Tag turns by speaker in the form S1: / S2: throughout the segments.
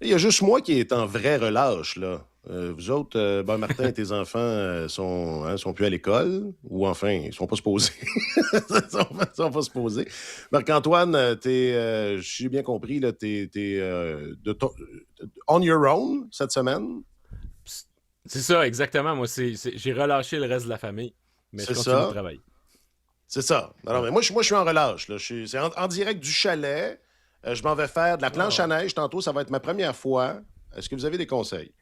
S1: Il y a juste moi qui est en vrai relâche, là. Vous autres, Martin et tes enfants sont plus à l'école, ou enfin, ils sont pas supposés. Ils sont pas supposés. Marc-Antoine, j'ai bien compris, là, t'es on your own cette semaine.
S2: C'est ça, exactement. Moi, j'ai relâché le reste de la famille, mais je
S1: C'est
S2: continue de
S1: ça.
S2: travailler.
S1: C'est ça. Alors,
S2: Ouais.
S1: mais moi, je suis en relâche. Là. C'est en direct du chalet. Je m'en vais faire de la planche à
S2: Oh.
S1: neige tantôt. Ça va être ma première fois. Est-ce que vous avez des conseils?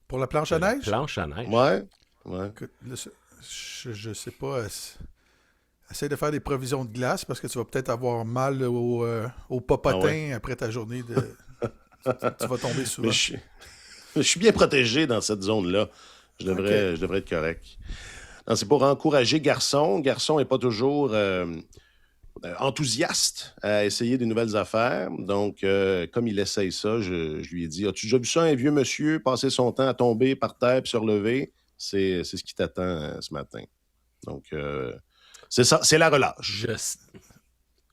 S3: Pour la planche
S2: De
S3: à
S2: la
S3: neige?
S2: planche à neige.
S1: Ouais. Ouais.
S3: Écoute, là, je sais pas. Essaye de faire des provisions de glace parce que tu vas peut-être avoir mal au
S1: Ah ouais.
S3: popotin après ta journée de. Tu vas tomber
S1: Mais
S3: souvent.
S1: je suis bien protégé dans cette zone-là.
S3: OK.
S1: Je devrais être correct. Non, c'est pour encourager Garçon. Garçon n'est pas toujours enthousiaste à essayer des nouvelles affaires. Donc, comme il essaye ça, je lui ai dit, as-tu déjà vu ça, un vieux monsieur passer son temps à tomber par terre puis se relever? C'est ce qui t'attend ce matin. Donc, c'est ça, c'est la relâche.
S2: Je,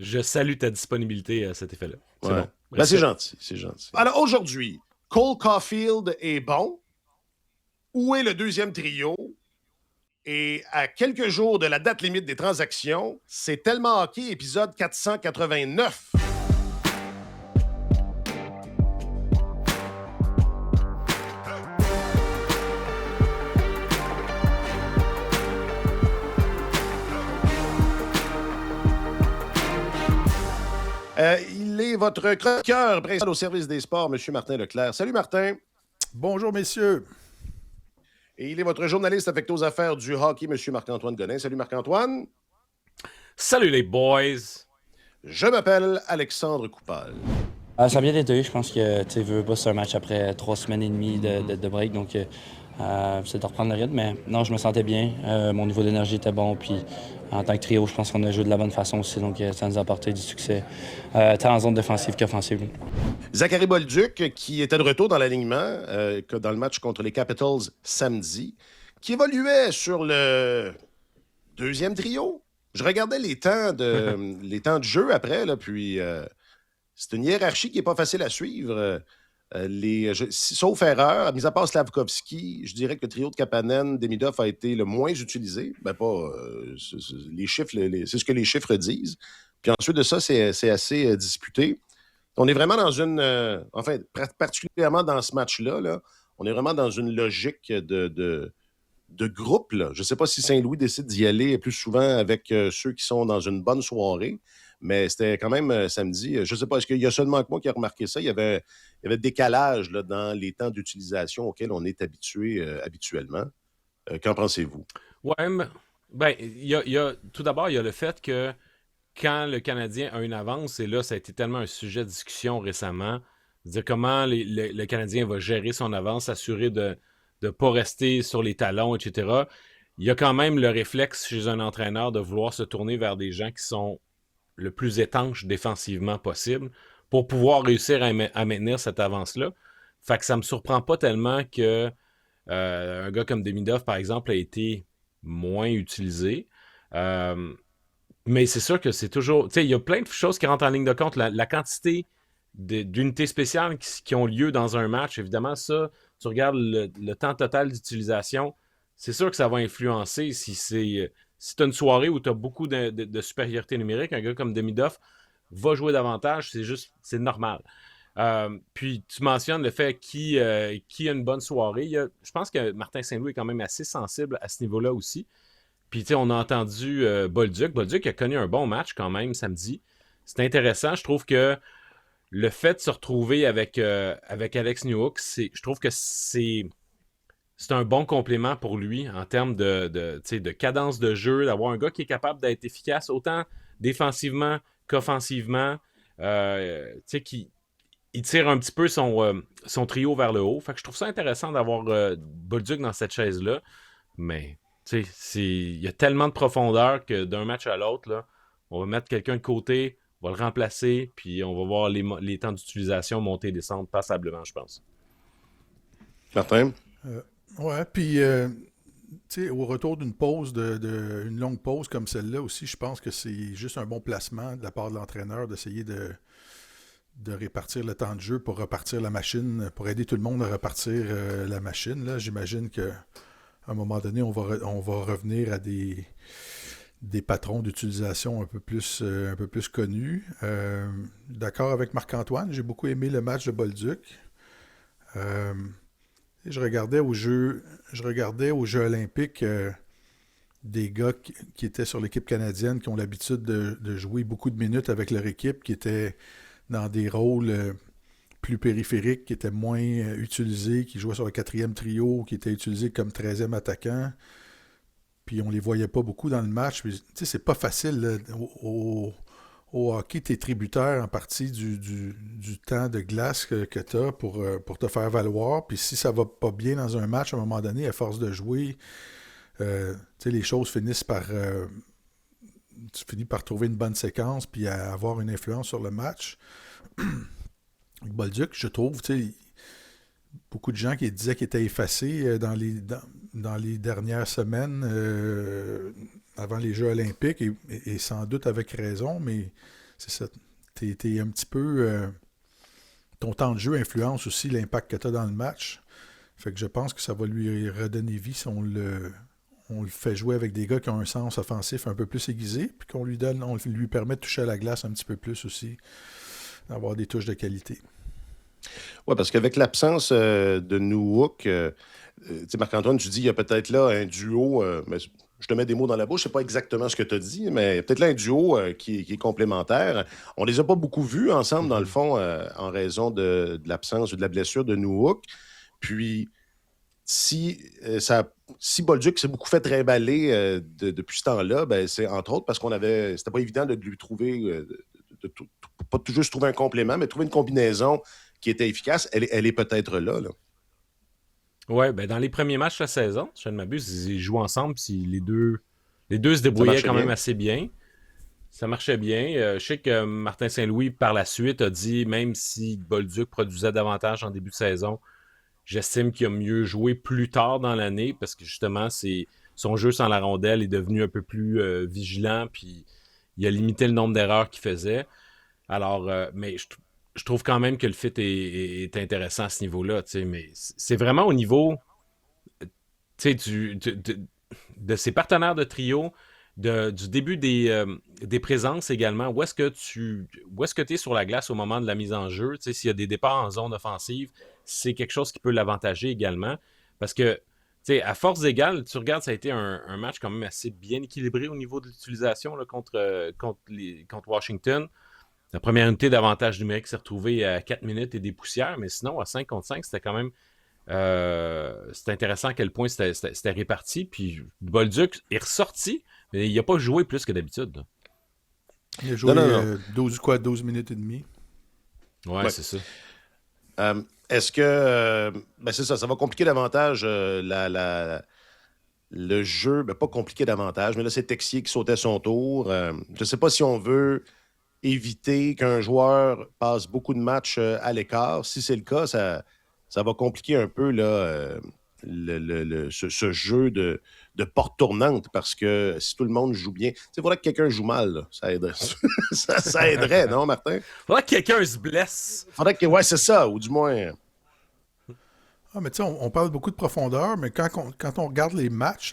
S2: je salue ta disponibilité à cet effet-là. C'est
S1: Ouais.
S2: bon.
S1: Ben, c'est
S2: Respect.
S1: gentil, c'est gentil. Alors, aujourd'hui, Cole Caulfield est bon. Où est le deuxième trio? Et à quelques jours de la date limite des transactions, c'est tellement hockey, épisode 489. Il est votre chroniqueur principal au service des sports, M. Martin Leclerc. Salut, Martin.
S3: Bonjour, messieurs.
S1: Et il est votre journaliste affecté aux affaires du hockey, M. Marc-Antoine Godin. Salut, Marc-Antoine.
S2: Salut les boys!
S1: Je m'appelle Alexandre Coupal.
S4: Ça a bien été. Je pense que tu veux pas, c'est un match après 3 semaines et demie de break, donc c'est de reprendre le rythme. Mais non, je me sentais bien. Mon niveau d'énergie était bon. Puis en tant que trio, je pense qu'on a joué de la bonne façon aussi, donc ça nous a apporté du succès, tant en zone défensive qu'offensive.
S1: Zachary Bolduc, qui était de retour dans l'alignement dans le match contre les Capitals samedi, qui évoluait sur le deuxième trio. Je regardais les temps de jeu après, là, puis c'est une hiérarchie qui n'est pas facile à suivre. Sauf erreur, mis à part Slavkovski, je dirais que le trio de Kapanen, Demidov a été le moins utilisé. Ben pas, les chiffres, c'est ce que les chiffres disent. Puis ensuite de ça, c'est assez disputé. On est vraiment dans une, particulièrement dans ce match-là, là, on est vraiment dans une logique de groupe. Là. Je ne sais pas si Saint-Louis décide d'y aller plus souvent avec ceux qui sont dans une bonne soirée, mais c'était quand même samedi. Je ne sais pas, est-ce qu'il y a seulement que moi qui a remarqué ça? Il y avait décalage là, dans les temps d'utilisation auxquels on est habitué habituellement. Qu'en pensez-vous?
S2: Ouais, mais, ben, tout d'abord, il y a le fait que quand le Canadien a une avance, et là, ça a été tellement un sujet de discussion récemment, dire comment le Canadien va gérer son avance, s'assurer de ne pas rester sur les talons, etc. Il y a quand même le réflexe chez un entraîneur de vouloir se tourner vers des gens qui sont le plus étanches défensivement possible pour pouvoir réussir à maintenir cette avance-là. Fait que ça me surprend pas tellement que un gars comme Demidov, par exemple, a été moins utilisé. Mais c'est sûr que c'est toujours... Tu sais, il y a plein de choses qui rentrent en ligne de compte. La quantité d'unités spéciales qui ont lieu dans un match, évidemment, ça, tu regardes le temps total d'utilisation, c'est sûr que ça va influencer si tu as une soirée où tu as beaucoup de supériorité numérique, un gars comme Demidov va jouer davantage, c'est normal. Puis tu mentionnes le fait qui a une bonne soirée. Je pense que Martin Saint-Louis est quand même assez sensible à ce niveau-là aussi. Puis, tu sais, on a entendu Bolduc. Bolduc a connu un bon match quand même samedi. C'est intéressant. Je trouve que le fait de se retrouver avec Alex Newhook, je trouve que c'est un bon complément pour lui en termes de cadence de jeu, d'avoir un gars qui est capable d'être efficace autant défensivement qu'offensivement. Tu sais, qui il tire un petit peu son trio vers le haut. Fait que je trouve ça intéressant d'avoir Bolduc dans cette chaise-là. Mais tu sais, il y a tellement de profondeur que d'un match à l'autre, là, on va mettre quelqu'un de côté, on va le remplacer, puis on va voir les temps d'utilisation monter et descendre passablement, je pense.
S1: Martin?
S3: Ouais, puis tu sais, au retour d'une pause, une longue pause comme celle-là aussi, je pense que c'est juste un bon placement de la part de l'entraîneur d'essayer de répartir le temps de jeu pour repartir la machine, pour aider tout le monde à repartir la machine. Là, j'imagine qu'à un moment donné, on va revenir à des patrons d'utilisation un peu plus connus. D'accord avec Marc-Antoine, j'ai beaucoup aimé le match de Bolduc. Je regardais aux Jeux olympiques des gars qui étaient sur l'équipe canadienne, qui ont l'habitude de jouer beaucoup de minutes avec leur équipe, qui étaient dans des rôles plus périphériques, qui étaient moins utilisés, qui jouaient sur le 4e trio, qui étaient utilisés comme 13e attaquant. Puis on les voyait pas beaucoup dans le match. Puis, c'est pas facile. Là, au hockey, tu es tributaire en partie du temps de glace que tu as pour te faire valoir. Puis si ça va pas bien dans un match, à un moment donné, à force de jouer, les choses finissent par... tu finis par trouver une bonne séquence puis à avoir une influence sur le match. Bolduc, je trouve, beaucoup de gens qui disaient qu'il était effacé dans les dernières semaines avant les Jeux olympiques, et sans doute avec raison, mais c'est ça. T'es un petit peu... ton temps de jeu influence aussi l'impact que tu as dans le match. Fait que je pense que ça va lui redonner vie si on le fait jouer avec des gars qui ont un sens offensif un peu plus aiguisé, puis on lui permet de toucher à la glace un petit peu plus aussi, d'avoir des touches de qualité.
S1: Oui, parce qu'avec l'absence de Newhook, Marc-Antoine, tu dis il y a peut-être là un duo, mais je te mets des mots dans la bouche, c'est pas exactement ce que tu as dit, mais il y a peut-être là un duo qui est complémentaire. On les a pas beaucoup vus ensemble, dans le fond, en raison de l'absence ou de la blessure de Newhook. Puis, si Bolduc s'est beaucoup fait trimballer depuis ce temps-là, ben, c'est entre autres parce c'était pas évident de lui trouver, pas tout juste trouver un complément, mais trouver une combinaison qui était efficace. Elle est peut-être là.
S2: Ouais, ben dans les premiers matchs de la saison, si je ne m'abuse, ils jouent ensemble, puis les deux se débrouillaient quand même assez bien. Ça marchait bien. Je sais que Martin Saint-Louis, par la suite, a dit, même si Bolduc produisait davantage en début de saison, j'estime qu'il a mieux joué plus tard dans l'année, parce que justement, son jeu sans la rondelle est devenu un peu plus vigilant, puis il a limité le nombre d'erreurs qu'il faisait. Alors, mais je trouve quand même que le fit est intéressant à ce niveau-là, mais c'est vraiment au niveau de ses partenaires de trio, du début des présences également. Où est-ce que tu es sur la glace au moment de la mise en jeu? S'il y a des départs en zone offensive, c'est quelque chose qui peut l'avantager également. Parce que, à force égale, tu regardes, ça a été un match quand même assez bien équilibré au niveau de l'utilisation là, contre Washington. La première unité d'avantage numérique s'est retrouvée à 4 minutes et des poussières, mais sinon, à 5 contre 5, c'était quand même... c'était intéressant à quel point c'était réparti. Puis Bolduc est ressorti, mais il n'a pas joué plus que d'habitude. Là.
S3: Il a joué non. 12 minutes et demie.
S2: Ouais, c'est ça.
S1: Est-ce que... c'est ça va compliquer davantage le jeu. Ben, pas compliqué davantage, mais là, c'est Texier qui sautait son tour. Je ne sais pas si on veut éviter qu'un joueur passe beaucoup de matchs à l'écart. Si c'est le cas, ça va compliquer un peu là, ce jeu de porte tournante, parce que si tout le monde joue bien, il faudrait que quelqu'un joue mal, là. Ça aiderait. ça aiderait, non, Martin?
S2: Faudrait que quelqu'un se blesse.
S1: Faudrait que, ouais, c'est ça, ou du moins...
S3: Ah, mais tu sais, on parle beaucoup de profondeur, mais quand on regarde les matchs...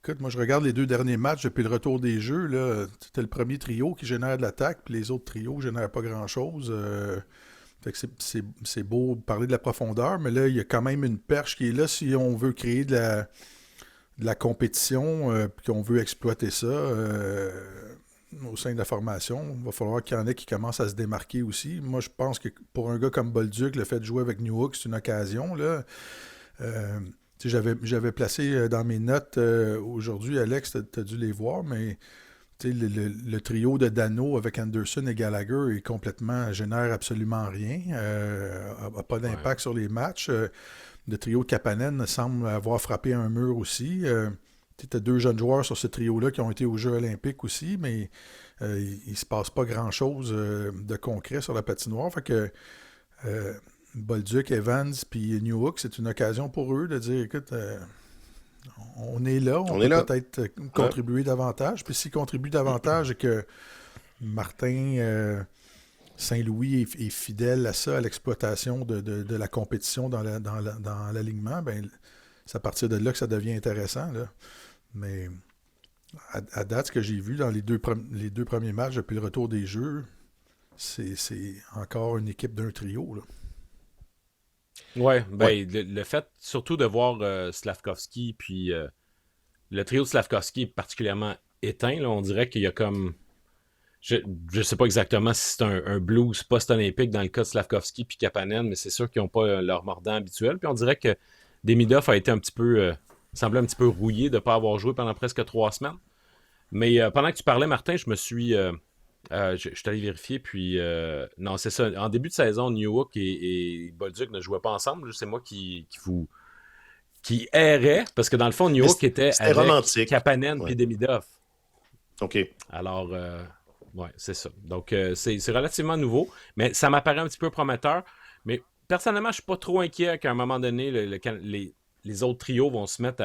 S3: Écoute, moi, je regarde les 2 derniers matchs depuis le retour des Jeux. Là, c'était le premier trio qui génère de l'attaque, puis les autres trios ne génèrent pas grand-chose. Fait que c'est beau de parler de la profondeur, mais là, il y a quand même une perche qui est là si on veut créer de la compétition, puis qu'on veut exploiter ça au sein de la formation. Il va falloir qu'il y en ait qui commencent à se démarquer aussi. Moi, je pense que pour un gars comme Bolduc, le fait de jouer avec Newhook, c'est une occasion, là. J'avais placé dans mes notes aujourd'hui, Alex, tu as dû les voir, mais le trio de Dano avec Anderson et Gallagher génère absolument rien, n'a pas d'impact sur les matchs. Le trio de Kapanen semble avoir frappé un mur aussi. Tu as 2 jeunes joueurs sur ce trio-là qui ont été aux Jeux olympiques aussi, mais il ne se passe pas grand-chose de concret sur la patinoire. Fait que... Bolduc, Evans puis Newhook, c'est une occasion pour eux de dire, écoute, on est là, on peut peut-être contribuer davantage. Puis s'ils contribuent davantage et que Martin Saint-Louis est fidèle à ça, à l'exploitation de la compétition dans l'alignement, ben, c'est à partir de là que ça devient intéressant. Là. Mais à date, ce que j'ai vu dans les deux premiers matchs depuis le retour des jeux, c'est encore une équipe d'un trio. Là.
S2: Ouais, ben,
S1: Ouais.
S2: le fait surtout de voir Slavkovski, puis le trio de Slavkovski est particulièrement éteint, là, on dirait qu'il y a comme. Je sais pas exactement si c'est un blues post-olympique dans le cas de Slavkovski puis Kapanen, mais c'est sûr qu'ils n'ont pas leur mordant habituel. Puis on dirait que Demidov a été un petit peu. Semblait un petit peu rouillé de ne pas avoir joué pendant presque 3 semaines. Mais pendant que tu parlais, Martin, je me suis. Je suis allé vérifier, puis non, c'est ça. En début de saison, Newhook et Bolduc ne jouaient pas ensemble. C'est moi qui errait, parce que dans le fond,
S1: Mais
S2: Newhook était
S1: c'était
S2: avec
S1: romantique.
S2: Kapanen
S1: Ouais.
S2: puis Demidov.
S1: OK.
S2: Alors, ouais, c'est ça. Donc, c'est relativement nouveau, mais ça m'apparaît un petit peu prometteur. Mais personnellement, je suis pas trop inquiet qu'à un moment donné, les autres trios vont se mettre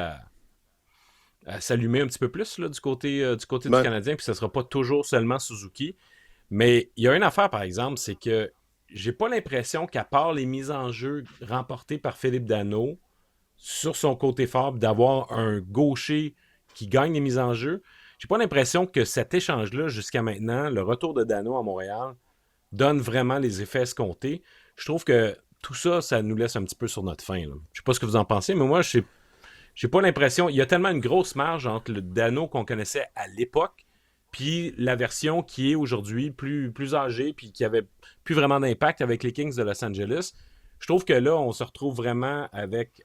S2: à s'allumer un petit peu plus là, du côté du
S1: Ben,
S2: Canadien, puis ce sera pas toujours seulement Suzuki. Mais il y a une affaire, par exemple, c'est que j'ai pas l'impression qu'à part les mises en jeu remportées par Philippe Danault sur son côté fort, d'avoir un gaucher qui gagne les mises en jeu, j'ai pas l'impression que cet échange-là, jusqu'à maintenant, le retour de Danault à Montréal, donne vraiment les effets escomptés. Je trouve que tout ça, ça nous laisse un petit peu sur notre faim. Là. Je sais pas ce que vous en pensez, mais moi, j'ai pas l'impression. Il y a tellement une grosse marge entre le Danault qu'on connaissait à l'époque, puis la version qui est aujourd'hui plus âgée, puis qui avait plus vraiment d'impact avec les Kings de Los Angeles. Je trouve que là, on se retrouve vraiment avec.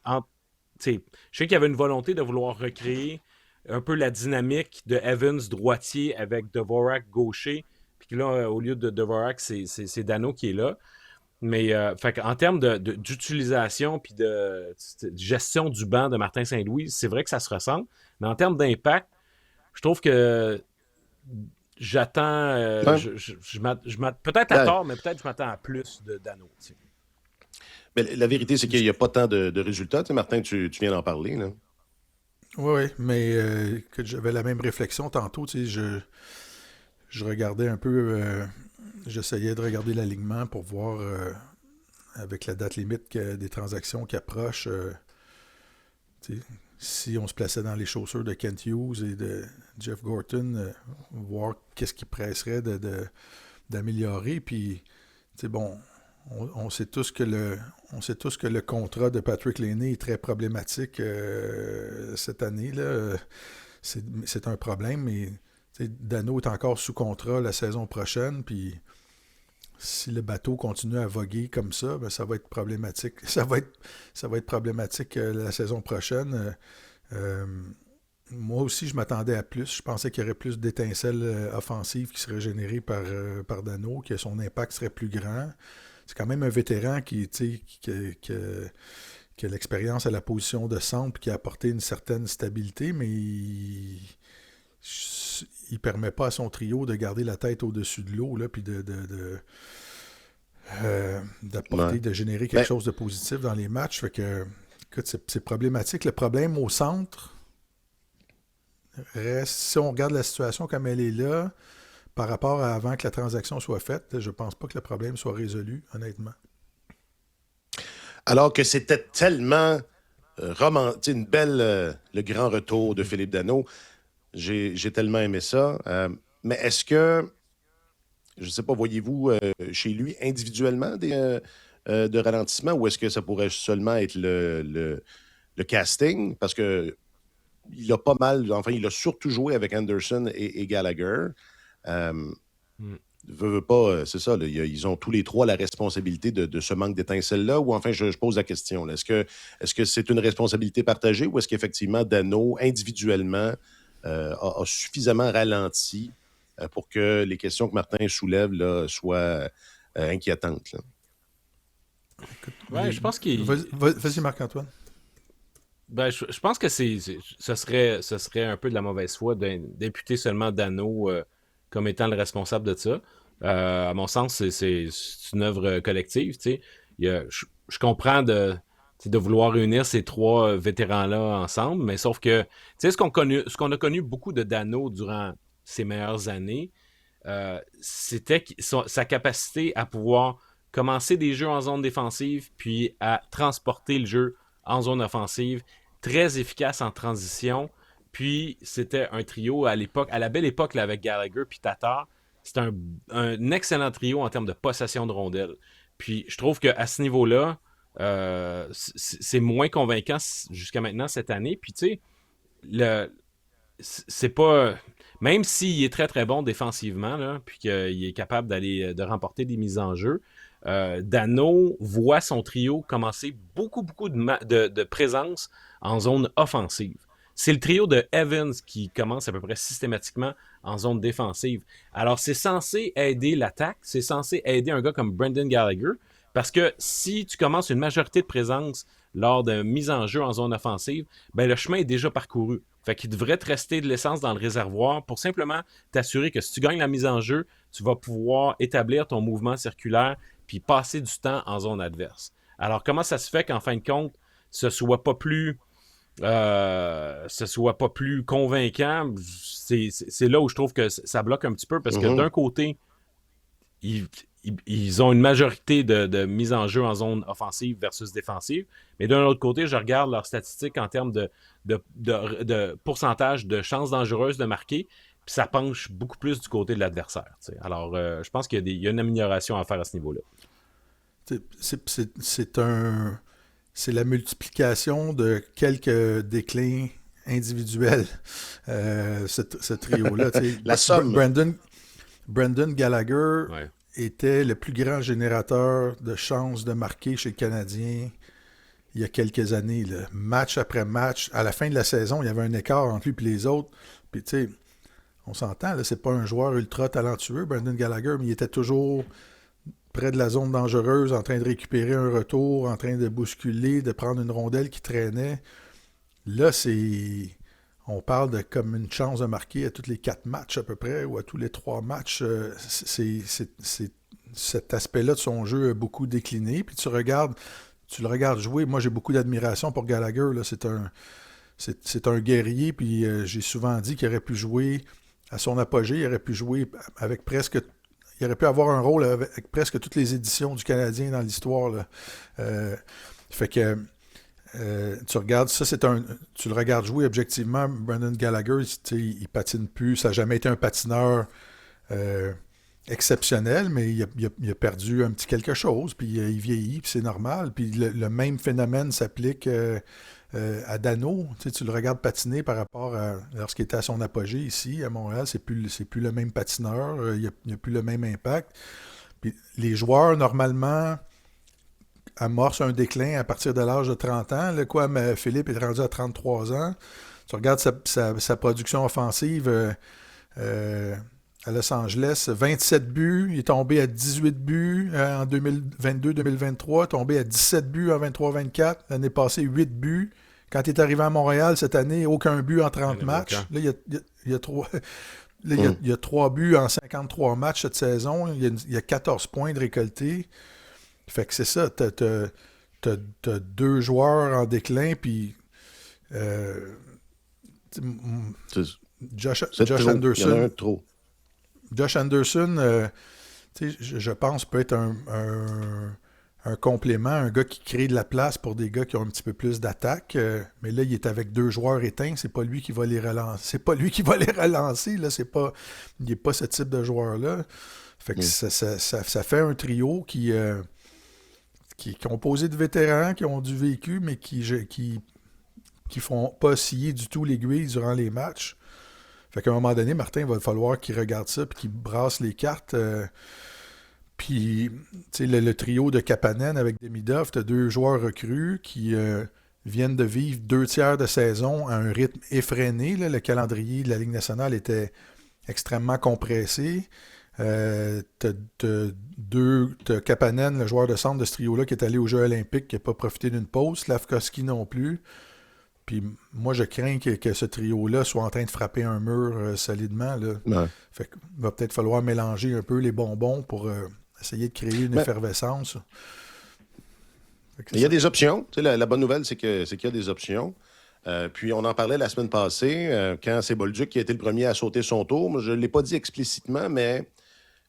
S2: Je sais qu'il y avait une volonté de vouloir recréer un peu la dynamique de Evans droitier avec Dvorak gaucher. Puis là, au lieu de Dvorak, c'est Danault qui est là. Mais fait en termes d'utilisation puis de gestion du banc de Martin Saint-Louis, c'est vrai que ça se ressemble. Mais en termes d'impact, je trouve que j'attends.
S1: ben,
S2: Peut-être à
S1: ben,
S2: tort, mais peut-être je m'attends à plus de Danault.
S1: mais la vérité, c'est qu'il n'y a pas tant de résultats. Tu sais, Martin, tu viens d'en parler. Là.
S3: Oui, mais que j'avais la même réflexion tantôt. Tu sais, je regardais un peu, j'essayais de regarder l'alignement pour voir avec la date limite des transactions qui approchent, tu sais, si on se plaçait dans les chaussures de Kent Hughes et de Jeff Gorton, voir qu'est-ce qui presserait d'améliorer. Puis, tu sais, bon, on sait tous que le contrat de Patrick Laine est très problématique cette année. Là. C'est un problème, mais Danault est encore sous contrat la saison prochaine, puis si le bateau continue à voguer comme ça, ben ça va être problématique. Ça va être problématique la saison prochaine. Moi aussi, je m'attendais à plus. Je pensais qu'il y aurait plus d'étincelles offensives qui seraient générées par Danault, que son impact serait plus grand. C'est quand même un vétéran qui a l'expérience à la position de centre, qui a apporté une certaine stabilité, mais il permet pas à son trio de garder la tête au-dessus de l'eau, là, puis d'apporter,
S1: Ouais.
S3: de générer quelque
S1: Ben,
S3: chose de positif dans les matchs. Fait que, écoute, c'est problématique. Le problème au centre reste, si on regarde la situation comme elle est là, par rapport à avant que la transaction soit faite, je pense pas que le problème soit résolu, honnêtement.
S1: alors que c'était tellement romantique, une belle, le grand retour de Philippe Danault. J'ai tellement aimé ça. Mais est-ce que, je ne sais pas, voyez-vous chez lui individuellement de ralentissement ou est-ce que ça pourrait seulement être le casting? Parce que il a pas mal, enfin, il a surtout joué avec Anderson et Gallagher. Euh,
S2: Hmm.
S1: veut pas, c'est ça, là, ils ont tous les trois la responsabilité de ce manque d'étincelles-là, ou enfin, je pose la question. Là, est-ce que c'est une responsabilité partagée ou est-ce qu'effectivement Danault, individuellement, a suffisamment ralenti pour que les questions que Martin soulève là, soient inquiétantes? Là?
S3: Écoute,
S2: Ouais, je pense qu'il.
S3: vas-y, Marc-Antoine.
S2: Ben, je pense que ce serait un peu de la mauvaise foi d'imputer seulement Dano comme étant le responsable de ça. À mon sens, c'est une œuvre collective. Tu sais. Je comprends de vouloir réunir ces trois vétérans-là ensemble, mais sauf que tu sais, ce qu'on a connu beaucoup de Dano durant ses meilleures années, c'était sa capacité à pouvoir commencer des jeux en zone défensive, puis à transporter le jeu en zone offensive, très efficace en transition. Puis c'était un trio à l'époque, à la belle époque là, avec Gallagher puis Tatar. C'était un excellent trio en termes de possession de rondelles. Puis je trouve qu'à ce niveau-là, c'est moins convaincant jusqu'à maintenant cette année. Puis tu sais, c'est pas. Même s'il est très très bon défensivement, là, puis qu'il est capable de remporter des mises en jeu, Dano voit son trio commencer beaucoup de présence en zone offensive. C'est le trio de Evans qui commence à peu près systématiquement en zone défensive. Alors, c'est censé aider l'attaque, c'est censé aider un gars comme Brendan Gallagher, parce que si tu commences une majorité de présence lors de mise en jeu en zone offensive, ben le chemin est déjà parcouru. Fait qu'il devrait te rester de l'essence dans le réservoir pour simplement t'assurer que si tu gagnes la mise en jeu, tu vas pouvoir établir ton mouvement circulaire puis passer du temps en zone adverse. Alors, comment ça se fait qu'en fin de compte, ce soit pas plus convaincant? C'est là où je trouve que ça bloque un petit peu parce que d'un côté, ils ont une majorité de mise en jeu en zone offensive versus défensive. Mais d'un autre côté, je regarde leurs statistiques en termes de pourcentage de chances dangereuses de marquer, puis ça penche beaucoup plus du côté de l'adversaire. T'sais. Alors, je pense qu'il y a une amélioration à faire à ce niveau-là.
S3: C'est la multiplication de quelques déclins individuels, ce trio-là.
S1: La somme.
S3: Brendan Gallagher
S2: Ouais.
S3: était le plus grand générateur de chances de marquer chez le Canadien il y a quelques années. Là. Match après match. À la fin de la saison, il y avait un écart entre lui et les autres. Puis tu sais, on s'entend, là, c'est pas un joueur ultra talentueux, Brendan Gallagher, mais il était toujours près de la zone dangereuse, en train de récupérer un retour, en train de bousculer, de prendre une rondelle qui traînait. Là, on parle de comme une chance de marquer à tous les 4 matchs à peu près, ou à tous les 3 matchs. Cet aspect-là de son jeu a beaucoup décliné. Puis tu le regardes jouer. Moi, j'ai beaucoup d'admiration pour Gallagher. Là. C'est un guerrier, puis j'ai souvent dit qu'il aurait pu jouer à son apogée, il aurait pu jouer avec presque... Il aurait pu avoir un rôle avec presque toutes les éditions du Canadien dans l'histoire. Là. Fait que tu regardes, tu le regardes jouer objectivement, Brendan Gallagher, il patine plus, ça n'a jamais été un patineur exceptionnel, mais il a perdu un petit quelque chose, puis il vieillit, puis c'est normal. Puis le même phénomène s'applique à Dano. Tu le regardes patiner par rapport à lorsqu'il était à son apogée ici, à Montréal, c'est plus le même patineur, il n'y a plus le même impact. Puis les joueurs, normalement, amorcent un déclin à partir de l'âge de 30 ans. Là, quoi, mais Philippe est rendu à 33 ans. Tu regardes sa production offensive à Los Angeles, 27 buts, il est tombé à 18 buts en 2022-2023, tombé à 17 buts en 23-24, l'année passée 8 buts. Quand il est arrivé à Montréal cette année, aucun but en 30 matchs. Là, il y a 3 buts en 53 matchs cette saison. Il y a 14 points de récoltés. Fait que c'est ça, t'as 2 joueurs en déclin, puis Josh Anderson.
S1: Il y en a un trop.
S3: Josh Anderson, je pense, peut être un complément, un gars qui crée de la place pour des gars qui ont un petit peu plus d'attaque. Mais là, il est avec 2 joueurs éteints. C'est pas lui qui va les relancer. C'est pas lui qui va les relancer. Là, il n'est pas ce type de joueur-là. Fait que ça fait un trio qui est composé de vétérans qui ont du vécu, mais qui font pas osciller du tout l'aiguille durant les matchs. Fait qu'à un moment donné, Martin, il va falloir qu'il regarde ça puis qu'il brasse les cartes. Puis, tu sais, le trio de Kapanen avec Demidov, tu as 2 joueurs recrues qui viennent de vivre 2 tiers de saison à un rythme effréné. Là. Le calendrier de la Ligue nationale était extrêmement compressé. T'as Kapanen, le joueur de centre de ce trio-là, qui est allé aux Jeux olympiques, qui n'a pas profité d'une pause. Slavkovski non plus. Puis moi, je crains que ce trio-là soit en train de frapper un mur solidement. Là.
S1: Ouais.
S3: Fait qu'il va peut-être falloir mélanger un peu les bonbons pour essayer de créer une effervescence.
S1: Il y a des options. Tu sais, la bonne nouvelle, c'est qu'il y a des options. Puis on en parlait la semaine passée, quand c'est Bolduc qui a été le premier à sauter son tour. Moi, je ne l'ai pas dit explicitement, mais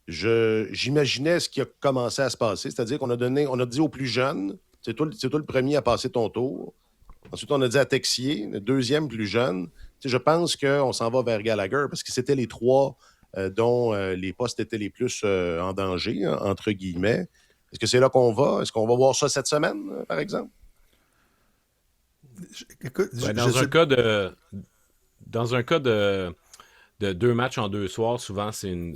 S1: j'imaginais ce qui a commencé à se passer. C'est-à-dire on a dit aux plus jeunes, c'est toi le premier à passer ton tour. Ensuite, on a dit à Texier, le deuxième plus jeune. Je pense qu'on s'en va vers Gallagher parce que c'était les trois dont les postes étaient les plus en danger, hein, entre guillemets. Est-ce que c'est là qu'on va? Est-ce qu'on va voir ça cette semaine, par exemple?
S3: Écoute,
S2: Ben, dans un cas de 2 matchs en 2 soirs, souvent, c'est une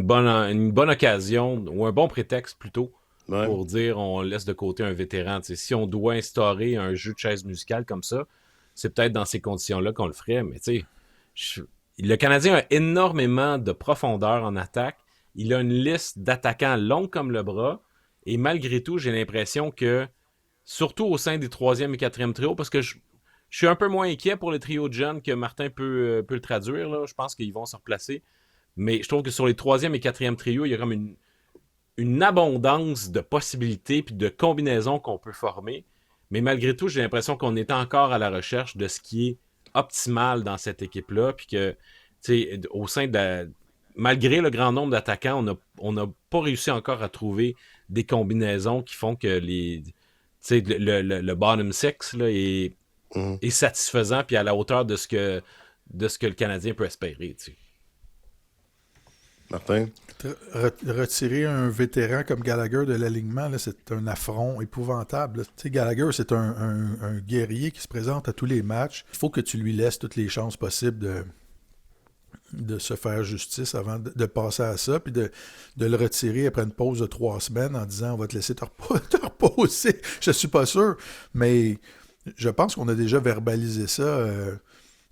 S2: bonne occasion, ou un bon prétexte plutôt,
S1: Ouais.
S2: pour dire on laisse de côté un vétéran. T'sais, si on doit instaurer un jeu de chaise musicale comme ça, c'est peut-être dans ces conditions-là qu'on le ferait. Mais tu sais, le Canadien a énormément de profondeur en attaque. Il a une liste d'attaquants longue comme le bras. Et malgré tout, j'ai l'impression que, surtout au sein des troisième et quatrième trios, parce que je suis un peu moins inquiet pour le trio de jeunes que Martin peut le traduire. Là. Je pense qu'ils vont se replacer. Mais je trouve que sur les troisième et quatrième trios, il y a comme une abondance de possibilités puis de combinaisons qu'on peut former. Mais malgré tout, j'ai l'impression qu'on est encore à la recherche de ce qui est optimal dans cette équipe-là. Puis que, tu sais, au sein malgré le grand nombre d'attaquants, on n'a pas réussi encore à trouver des combinaisons qui font que le bottom six là, est satisfaisant puis à la hauteur de ce que le Canadien peut espérer. Tu sais.
S1: Martin?
S3: Retirer un vétéran comme Gallagher de l'alignement, là, c'est un affront épouvantable. Tu sais, Gallagher, c'est un guerrier qui se présente à tous les matchs. Il faut que tu lui laisses toutes les chances possibles de se faire justice avant de passer à ça, puis de le retirer après une pause de 3 semaines en disant on va te laisser te reposer. Je suis pas sûr, mais je pense qu'on a déjà verbalisé ça.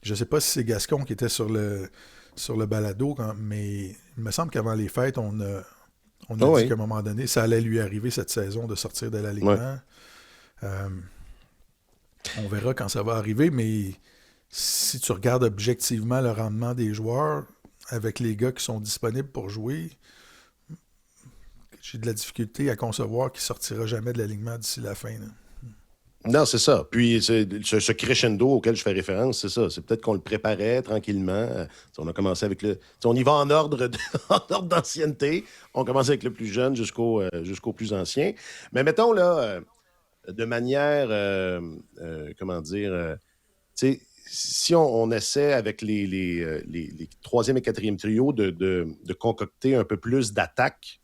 S3: Je sais pas si c'est Gascon qui était sur le balado, mais il me semble qu'avant les fêtes, on a dit qu'à un moment donné, ça allait lui arriver cette saison de sortir de l'alignement. On verra quand ça va arriver, mais si tu regardes objectivement le rendement des joueurs avec les gars qui sont disponibles pour jouer, j'ai de la difficulté à concevoir qu'il ne sortira jamais de l'alignement d'ici la fin. Là.
S1: Non, c'est ça. Puis ce crescendo auquel je fais référence, c'est ça. C'est peut-être qu'on le préparait tranquillement. On a commencé avec on y va en ordre en ordre d'ancienneté. On commence avec le plus jeune jusqu'au plus ancien. Mais mettons là, de manière, comment dire, tu sais, si on essaie avec les troisième et quatrième trios de concocter un peu plus d'attaque.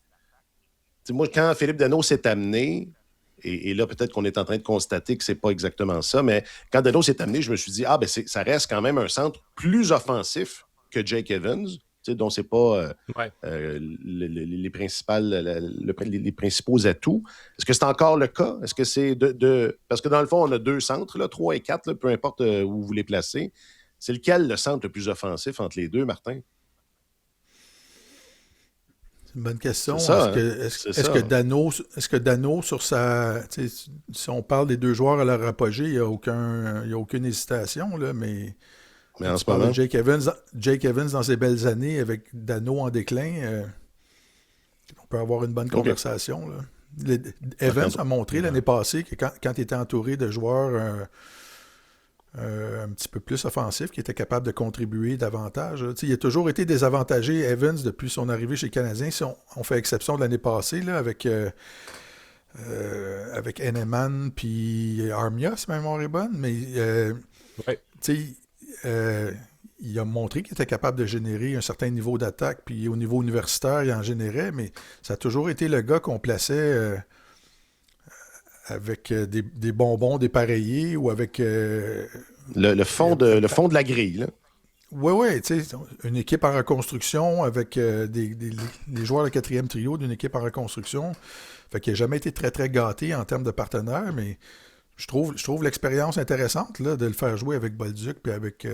S1: Moi, quand Philippe Danault s'est amené, et là, peut-être qu'on est en train de constater que c'est pas exactement ça, mais quand Danault s'est amené, je me suis dit, ça reste quand même un centre plus offensif que Jake Evans, dont c'est pas les principaux atouts. Est-ce que c'est encore le cas? Est-ce que c'est Parce que dans le fond, on a 2 centres, là, 3 et 4, là, peu importe où vous les placez. C'est lequel le centre le plus offensif entre les deux, Martin?
S3: C'est une bonne question.
S1: C'est ça,
S3: Est-ce que Danault, sur sa... Si on parle des 2 joueurs à leur apogée, il n'y a aucune hésitation, là, mais
S1: en ce
S3: moment,
S1: moment...
S3: Jake Evans dans ses belles années avec Danault en déclin, on peut avoir une bonne conversation. Là. Evans a montré l'année passée que quand il était entouré de joueurs un petit peu plus offensifs, qui étaient capables de contribuer davantage. Il a toujours été désavantagé, Evans, depuis son arrivée chez les Canadiens. Si on fait exception de l'année passée, là, avec Henneman puis Armia, si ma mémoire est bonne, mais il a montré qu'il était capable de générer un certain niveau d'attaque, puis au niveau universitaire, il en générait, mais ça a toujours été le gars qu'on plaçait avec des bonbons dépareillés ou avec...
S1: le fond de la grille, là.
S3: Oui, tu sais, une équipe en reconstruction avec les joueurs de 4e trio d'une équipe en reconstruction. Fait qu'il n'a jamais été très, très gâté en termes de partenaires, mais je trouve l'expérience intéressante là, de le faire jouer avec Bolduc puis avec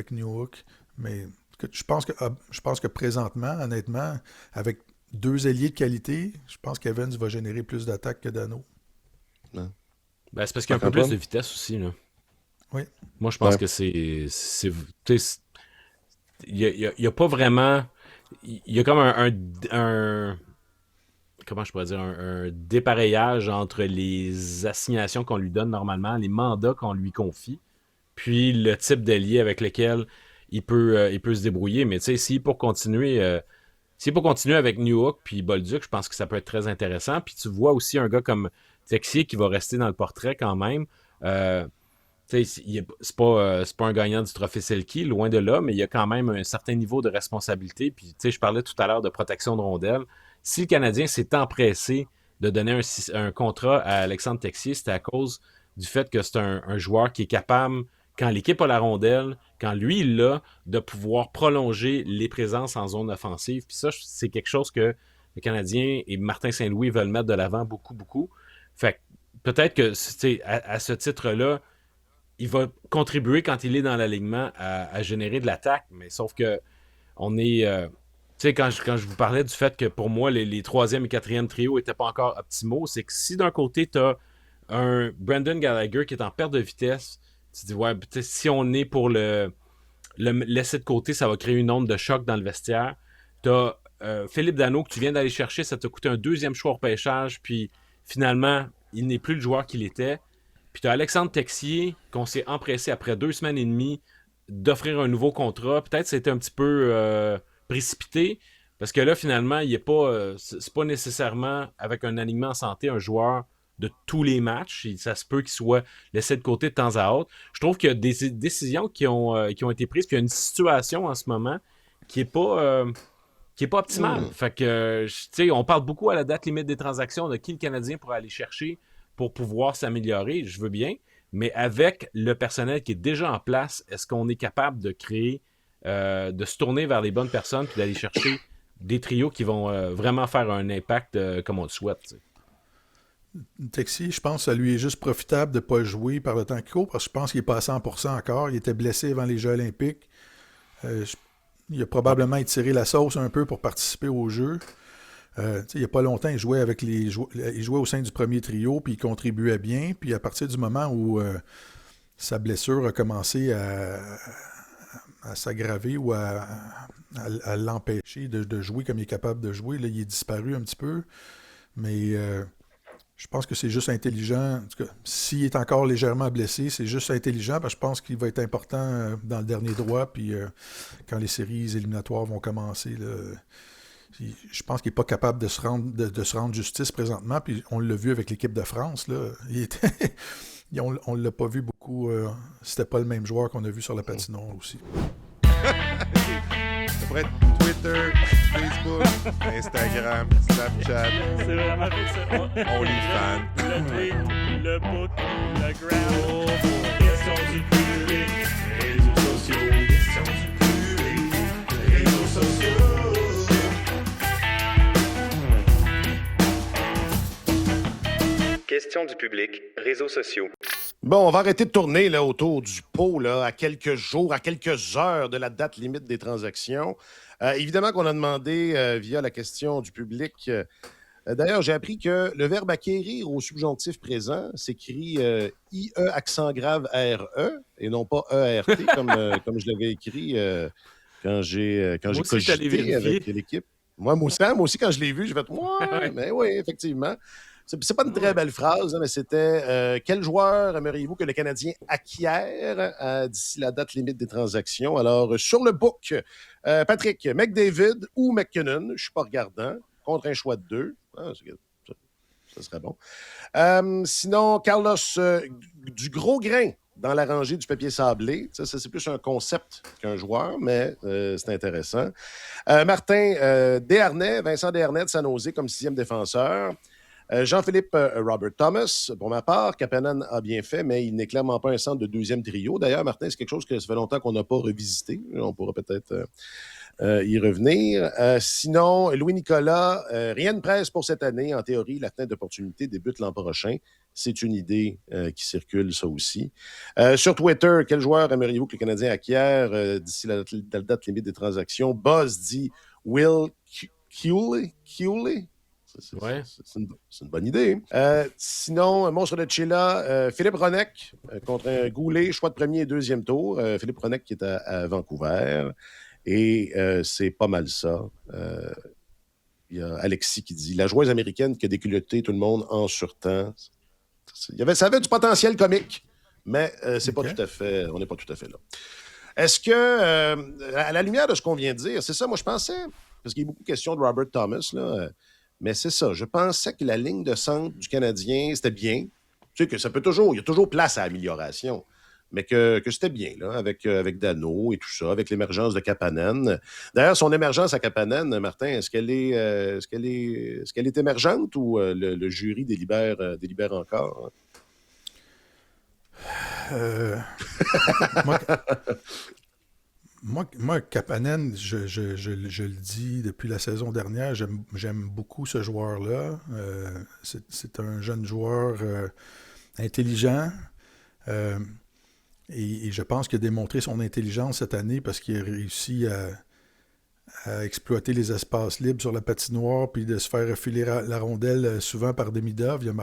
S3: Newhook. Mais je pense que présentement, honnêtement, avec 2 ailiers de qualité, je pense qu'Evans va générer plus d'attaques que Danault.
S2: Ben, c'est parce qu'il y a un peu plus de vitesse aussi. Là.
S3: Oui.
S2: Moi, je pense que c'est il y a pas vraiment... Il y a comme un comment je pourrais dire, un dépareillage entre les assignations qu'on lui donne normalement, les mandats qu'on lui confie, puis le type d'ailier avec lequel il peut se débrouiller. Mais tu sais, s'il est pour continuer avec Newhook puis Bolduc, je pense que ça peut être très intéressant. Puis tu vois aussi un gars comme Texier qui va rester dans le portrait quand même. C'est pas un gagnant du trophée Selkie, loin de là, mais il y a quand même un certain niveau de responsabilité. Puis je parlais tout à l'heure de protection de rondelles. Si le Canadien s'est empressé de donner un contrat à Alexandre Texier, c'était à cause du fait que c'est un joueur qui est capable, quand l'équipe a la rondelle, quand lui il l'a, de pouvoir prolonger les présences en zone offensive. Puis ça, c'est quelque chose que le Canadien et Martin Saint-Louis veulent mettre de l'avant beaucoup, beaucoup. Fait que peut-être que à ce titre-là, il va contribuer quand il est dans l'alignement à générer de l'attaque, mais sauf que on est. Tu sais, quand je vous parlais du fait que pour moi, les troisième et quatrième trios n'étaient pas encore optimaux, c'est que si d'un côté, tu as un Brendan Gallagher qui est en perte de vitesse, tu te dis, ouais, si on est pour le laisser de côté, ça va créer une onde de choc dans le vestiaire. Tu as Philippe Danault que tu viens d'aller chercher, ça t'a coûté un deuxième choix au pêchage, puis finalement, il n'est plus le joueur qu'il était. Puis tu as Alexandre Texier qu'on s'est empressé après 2 semaines et demie d'offrir un nouveau contrat. Peut-être c'était un petit peu précipité, parce que là, finalement, il est pas, c'est pas nécessairement avec un alignement en santé un joueur de tous les matchs. Ça se peut qu'il soit laissé de côté de temps à autre. Je trouve qu'il y a des décisions qui ont été prises, puis il y a une situation en ce moment qui est pas optimale. Fait que, tu sais, on parle beaucoup à la date limite des transactions de qui le Canadien pourrait aller chercher pour pouvoir s'améliorer. Je veux bien. Mais avec le personnel qui est déjà en place, est-ce qu'on est capable de créer, de se tourner vers les bonnes personnes puis d'aller chercher des trios qui vont vraiment faire un impact comme on le souhaite, t'sais.
S3: Texier, je pense que ça lui est juste profitable de ne pas jouer par le temps qu'il court, parce que je pense qu'il n'est pas à 100% encore. Il était blessé avant les Jeux olympiques. Il a probablement étiré la sauce un peu pour participer au jeu. Il n'y a pas longtemps, il jouait il jouait au sein du premier trio, puis il contribuait bien. Puis à partir du moment où sa blessure a commencé à s'aggraver ou à l'empêcher de jouer comme il est capable de jouer, là, il est disparu un petit peu. Mais je pense que c'est juste intelligent. En tout cas, s'il est encore légèrement blessé, c'est juste intelligent, parce que je pense qu'il va être important dans le dernier droit, puis quand les séries éliminatoires vont commencer, là, je pense qu'il n'est pas capable de se rendre justice présentement, puis on l'a vu avec l'équipe de France. Là. On ne l'a pas vu beaucoup. C'était pas le même joueur qu'on a vu sur la patinoire aussi.
S5: Ça pourrait être Twitter, Facebook, Instagram, Snapchat,
S6: C'est vraiment avec ça.
S5: OnlyFans.
S6: Le tweet, le book, le gram. Question du public, réseaux sociaux. Question du public, réseaux sociaux.
S7: Question du public, réseaux sociaux.
S1: Bon, on va arrêter de tourner là, autour du pot là, à quelques jours, à quelques heures de la date limite des transactions. Évidemment qu'on a demandé via la question du public. D'ailleurs, j'ai appris que le verbe acquérir au subjonctif présent s'écrit IE accent grave RE et non pas ERT comme je l'avais écrit quand j'ai
S2: Moi aussi, je t'allais
S1: cogité
S2: vérifier.
S1: avec l'équipe. Moi aussi, quand je l'ai vu, j'ai fait ouais, mais oui, effectivement. C'est pas une très belle phrase, hein, mais c'était quel joueur aimeriez-vous que le Canadien acquiert d'ici la date limite des transactions? Alors, sur le book, Patrick, McDavid ou McKinnon, je ne suis pas regardant, contre un choix de 2. Ah, ça serait bon. Sinon, Carlos, du gros grain dans la rangée du papier sablé. Ça, c'est plus un concept qu'un joueur, mais c'est intéressant. Martin, Desharnais, Vincent Desharnais de San Jose comme 6e défenseur. Jean-Philippe Robert Thomas, pour ma part, Kapanen a bien fait, mais il n'est clairement pas un centre de 2e trio. D'ailleurs, Martin, c'est quelque chose que ça fait longtemps qu'on n'a pas revisité. On pourra peut-être y revenir. Sinon, Louis-Nicolas, rien ne presse pour cette année. En théorie, la fenêtre d'opportunité débute l'an prochain. C'est une idée qui circule, ça aussi. Sur Twitter, quel joueur aimeriez-vous que le Canadien acquiert d'ici la date limite des transactions? Buzz dit Will Kuehle. C'est une bonne idée. Sinon, monstre de Chilla, Philippe Hronek contre un Goulet, choix de premier et 2e tour. Philippe Hronek qui est à Vancouver. Et c'est pas mal ça. Il y a Alexis qui dit la joueuse américaine qui a déculotté tout le monde en surtemps. Ça avait du potentiel comique. Mais c'est pas
S3: OK.
S1: tout à fait... On n'est pas tout à fait là. Est-ce que, à la lumière de ce qu'on vient de dire, c'est ça, moi je pensais, parce qu'il y a beaucoup de questions de Robert Thomas, là, mais c'est ça, je pensais que la ligne de centre du Canadien, c'était bien. Tu sais que ça peut toujours, il y a toujours place à amélioration, mais que c'était bien, là, avec Dano et tout ça, avec l'émergence de Kapanen. D'ailleurs, son émergence à Kapanen, Martin, est-ce qu'elle est émergente ou le jury délibère encore?
S3: Euh, moi, moi, Kapanen, je le dis depuis la saison dernière, j'aime beaucoup ce joueur-là. C'est un jeune joueur intelligent. euh, et je pense qu'il a démontré son intelligence cette année parce qu'il a réussi à exploiter les espaces libres sur la patinoire puis de se faire refiler la rondelle souvent par Demidov. Il a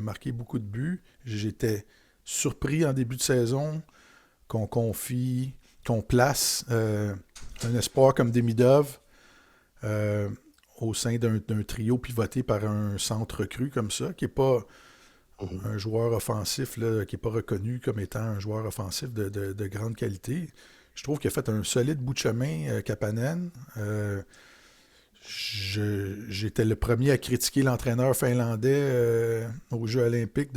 S3: marqué beaucoup de buts. J'étais surpris en début de saison qu'on place un espoir comme Demidov au sein d'un trio pivoté par un centre recru comme ça, qui n'est pas un joueur offensif, là, qui n'est pas reconnu comme étant un joueur offensif de grande qualité. Je trouve qu'il a fait un solide bout de chemin, Kapanen. J'étais le premier à critiquer l'entraîneur finlandais aux Jeux olympiques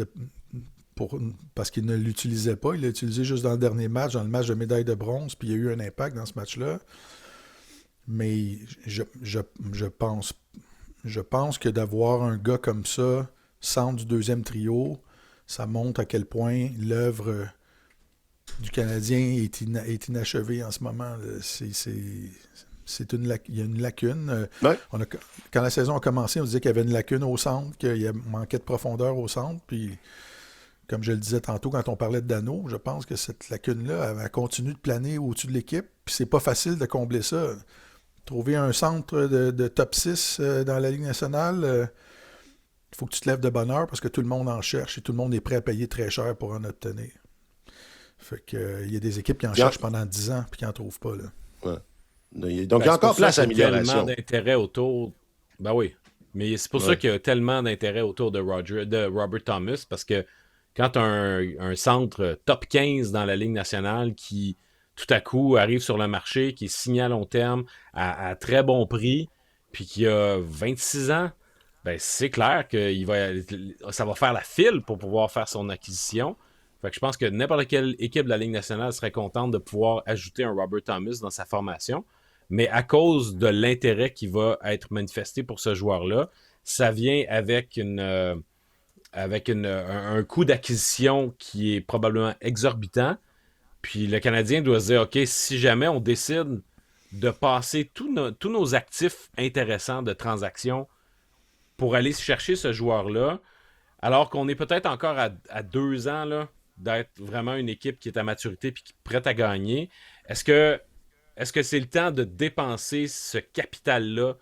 S3: parce qu'il ne l'utilisait pas. Il l'a utilisé juste dans le dernier match, dans le match de médaille de bronze, puis il y a eu un impact dans ce match-là. Mais je pense que d'avoir un gars comme ça, centre du deuxième trio, ça montre à quel point l'œuvre du Canadien est inachevée en ce moment. Il y a une lacune.
S1: Ouais.
S3: Quand la saison a commencé, on disait qu'il y avait une lacune au centre, qu'il manquait de profondeur au centre, puis comme je le disais tantôt quand on parlait de Dano, je pense que cette lacune-là, elle continue de planer au-dessus de l'équipe. Puis c'est pas facile de combler ça. Trouver un centre de top 6 dans la Ligue nationale, il faut que tu te lèves de bonne heure parce que tout le monde en cherche et tout le monde est prêt à payer très cher pour en obtenir. Fait que il y a des équipes qui en cherchent pendant 10 ans et qui n'en trouvent pas. Là.
S1: Ouais. Donc, il y a encore place à amélioration.
S2: Tellement d'intérêt autour. Ben oui. Mais c'est pour ça qu'il y a tellement d'intérêt autour de Robert Thomas, parce que quand tu as un centre top 15 dans la Ligue nationale qui, tout à coup, arrive sur le marché, qui est signé à long terme, à très bon prix, puis qui a 26 ans, ben c'est clair que ça va faire la file pour pouvoir faire son acquisition. Fait que je pense que n'importe quelle équipe de la Ligue nationale serait contente de pouvoir ajouter un Robert Thomas dans sa formation. Mais à cause de l'intérêt qui va être manifesté pour ce joueur-là, ça vient avec un coût d'acquisition qui est probablement exorbitant. Puis le Canadien doit se dire, OK, si jamais on décide de passer tous nos actifs intéressants de transaction pour aller chercher ce joueur-là, alors qu'on est peut-être encore à 2 ans là, d'être vraiment une équipe qui est à maturité et qui est prête à gagner, est-ce que c'est le temps de dépenser ce capital-là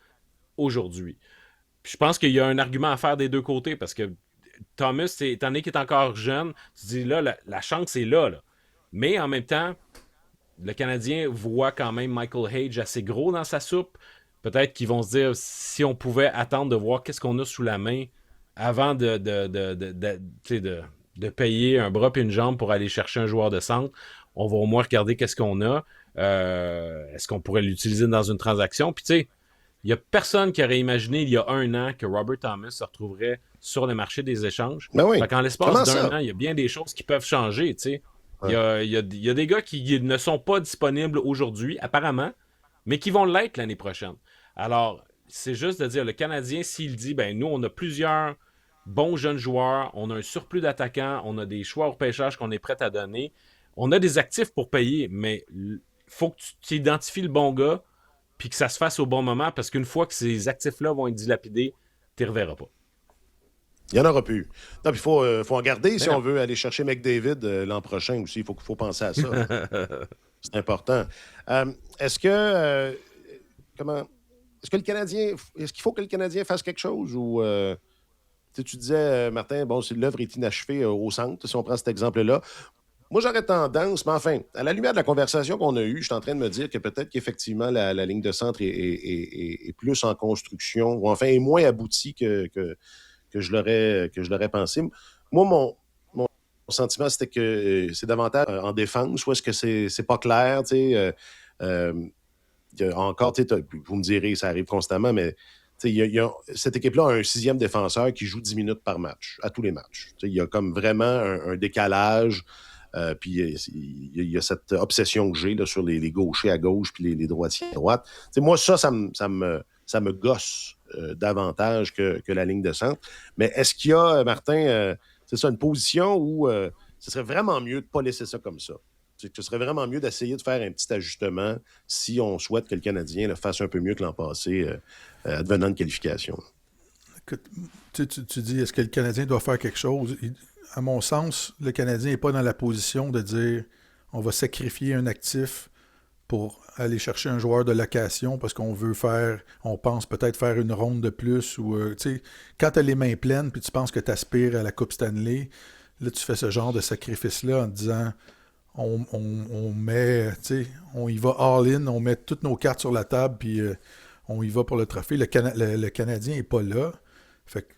S2: aujourd'hui? Puis je pense qu'il y a un argument à faire des deux côtés, parce que Thomas, étant donné qu'il est encore jeune, tu dis là, la chance est là. Mais en même temps, le Canadien voit quand même Michael Hage assez gros dans sa soupe. Peut-être qu'ils vont se dire, si on pouvait attendre de voir qu'est-ce qu'on a sous la main avant de payer un bras et une jambe pour aller chercher un joueur de centre, on va au moins regarder qu'est-ce qu'on a. Est-ce qu'on pourrait l'utiliser dans une transaction? Puis tu sais, il n'y a personne qui aurait imaginé il y a 1 an que Robert Thomas se retrouverait sur le marché des échanges.
S1: Ben oui.
S2: Fait qu'en l'espace d'1 an, il y a bien des choses qui peuvent changer, tu sais. Il y a des gars qui ne sont pas disponibles aujourd'hui, apparemment, mais qui vont l'être l'année prochaine. Alors, c'est juste de dire, le Canadien, s'il dit, ben nous, on a plusieurs bons jeunes joueurs, on a un surplus d'attaquants, on a des choix au repêchage qu'on est prêt à donner, on a des actifs pour payer, mais il faut que tu identifies le bon gars puis que ça se fasse au bon moment, parce qu'une fois que ces actifs-là vont être dilapidés, tu ne les reverras pas.
S1: Il n'y en aura plus. Non, puis il faut en garder si on veut aller chercher McDavid l'an prochain aussi. Il faut penser à ça. C'est important. Est-ce que le Canadien... Est-ce qu'il faut que le Canadien fasse quelque chose ou... tu disais, Martin, bon, si l'œuvre est inachevée au centre, si on prend cet exemple-là. Moi, j'aurais tendance, mais enfin, à la lumière de la conversation qu'on a eue, je suis en train de me dire que peut-être qu'effectivement, la ligne de centre est plus en construction, ou enfin, est moins aboutie que je l'aurais pensé. Moi, sentiment, c'était que c'est davantage en défense ou est-ce que c'est pas clair, tu sais? Il y a encore, tu sais, vous me direz, ça arrive constamment, mais tu sais, cette équipe-là a un sixième défenseur qui joue 10 minutes par match, à tous les matchs. Tu sais, il y a comme vraiment un décalage. Puis il y a cette obsession que j'ai là, sur les gauchers à gauche puis les droitiers à droite. Tu sais, moi, ça me gosse davantage que la ligne de centre. Mais est-ce qu'il y a, Martin, c'est ça, une position où ce serait vraiment mieux de ne pas laisser ça comme ça? C'est que ce serait vraiment mieux d'essayer de faire un petit ajustement si on souhaite que le Canadien le fasse un peu mieux que l'an passé, advenant de qualification.
S3: Écoute, tu dis, est-ce que le Canadien doit faire quelque chose? À mon sens, le Canadien n'est pas dans la position de dire on va sacrifier un actif pour aller chercher un joueur de location parce qu'on veut on pense peut-être faire une ronde de plus. Ou quand tu as les mains pleines puis tu penses que tu aspires à la Coupe Stanley, là tu fais ce genre de sacrifice-là en te disant on met, on y va all-in, on met toutes nos cartes sur la table puis on y va pour le trophée. Le Canadien n'est pas là. Fait que,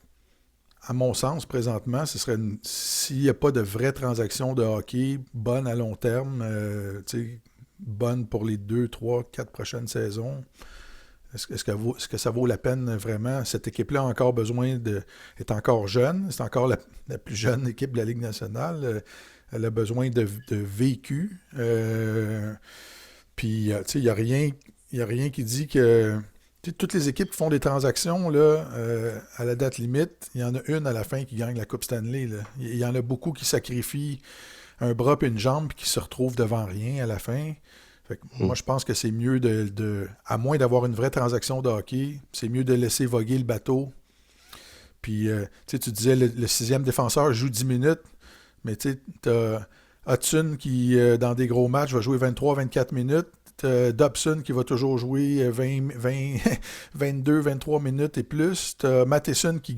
S3: à mon sens, présentement, ce serait s'il n'y a pas de vraie transaction de hockey bonne à long terme, bonne pour les 2, 3, 4 prochaines saisons, est-ce que ça vaut la peine vraiment? Cette équipe-là a encore besoin est encore jeune, c'est encore la plus jeune équipe de la Ligue nationale. Elle a besoin de vécu. Puis, il n'y a rien qui dit que toutes les équipes qui font des transactions là, à la date limite, il y en a une à la fin qui gagne la Coupe Stanley. Là. Il y en a beaucoup qui sacrifient un bras et une jambe et qui se retrouvent devant rien à la fin. Fait que moi, je pense que c'est mieux à moins d'avoir une vraie transaction de hockey, c'est mieux de laisser voguer le bateau. Puis, tu disais, le sixième défenseur joue 10 minutes, mais tu as Hudson qui, dans des gros matchs, va jouer 23-24 minutes. T'as Dobson qui va toujours jouer 22, 23 minutes et plus. T'as Matheson qui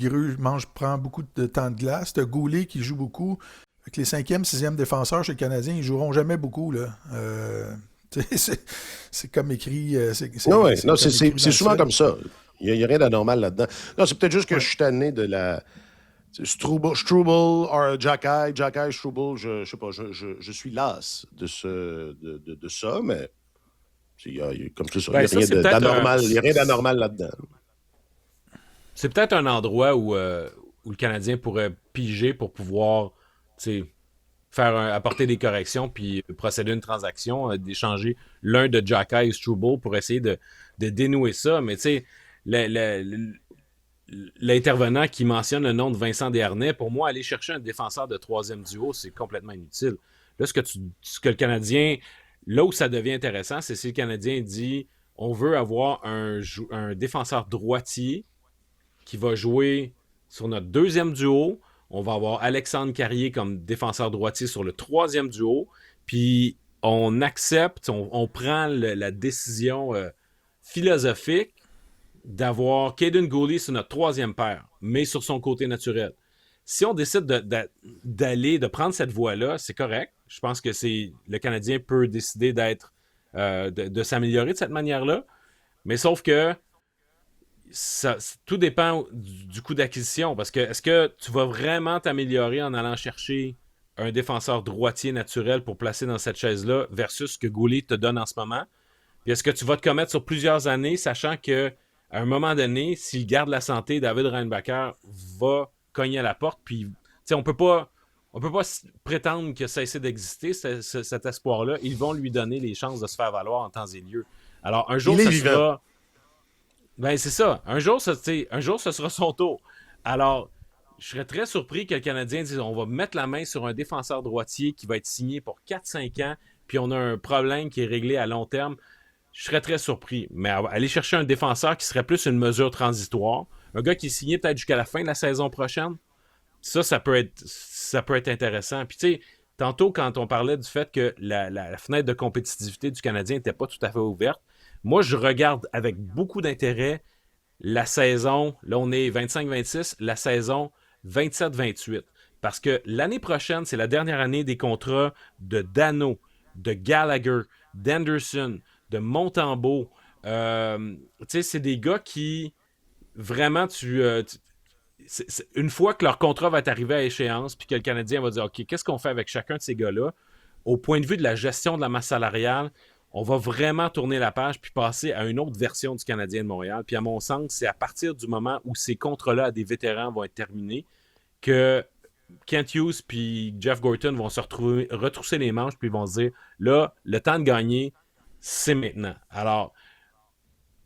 S3: prend beaucoup de temps de glace. T'as Goulet qui joue beaucoup. Fait que les 5e, 6e défenseurs chez le Canadien, ils joueront jamais beaucoup. Là. C'est comme écrit.
S1: C'est souvent comme ça. Il n'y a rien d'anormal là-dedans. Non, c'est peut-être juste que je suis tanné de la... Struble, Jacky, Struble, je sais pas, je suis las de ça, mais comme ça, il n'y a rien d'anormal là-dedans.
S2: C'est peut-être un endroit où le Canadien pourrait piger pour pouvoir apporter des corrections puis procéder à une transaction, d'échanger l'un de Jacky et Struble pour essayer de dénouer ça. Mais tu sais, l'intervenant qui mentionne le nom de Vincent Desharnais, pour moi, aller chercher un défenseur de troisième duo, c'est complètement inutile. Là, ce que le Canadien... Là où ça devient intéressant, c'est si le Canadien dit on veut avoir un défenseur droitier qui va jouer sur notre deuxième duo. On va avoir Alexandre Carrier comme défenseur droitier sur le troisième duo. Puis on accepte, on prend la décision philosophique d'avoir Caden Goulet sur notre troisième paire, mais sur son côté naturel. Si on décide de prendre cette voie-là, c'est correct. Je pense que le Canadien peut décider de s'améliorer de cette manière-là. Mais sauf que tout dépend du coût d'acquisition. Parce que est-ce que tu vas vraiment t'améliorer en allant chercher un défenseur droitier naturel pour placer dans cette chaise-là versus ce que Goulet te donne en ce moment? Puis est-ce que tu vas te commettre sur plusieurs années, sachant que à un moment donné, s'il garde la santé, David Reinbacher va cogner à la porte. Puis, on peut pas prétendre que ça essaie d'exister, cet espoir-là. Ils vont lui donner les chances de se faire valoir en temps et lieu. Alors, un jour, ça sera... Ben, c'est ça. Un jour, ce sera son tour. Alors, je serais très surpris que le Canadien dise on va mettre la main sur un défenseur droitier qui va être signé pour 4-5 ans, puis on a un problème qui est réglé à long terme. Je serais très surpris. Mais aller chercher un défenseur qui serait plus une mesure transitoire, un gars qui est signé peut-être jusqu'à la fin de la saison prochaine, ça peut être intéressant. Puis tu sais, tantôt quand on parlait du fait que la fenêtre de compétitivité du Canadien n'était pas tout à fait ouverte, moi je regarde avec beaucoup d'intérêt la saison, là on est 25-26, la saison 27-28. Parce que l'année prochaine, c'est la dernière année des contrats de Dano, de Gallagher, d'Anderson, de Montembeault. Tu sais, c'est des gars qui, vraiment, une fois que leur contrat va être arrivé à échéance, puis que le Canadien va dire, OK, qu'est-ce qu'on fait avec chacun de ces gars-là? Au point de vue de la gestion de la masse salariale, on va vraiment tourner la page puis passer à une autre version du Canadien de Montréal. Puis à mon sens, c'est à partir du moment où ces contrats-là à des vétérans vont être terminés que Kent Hughes puis Jeff Gorton vont se retrousser les manches puis vont se dire, là, le temps de gagner, c'est maintenant. Alors,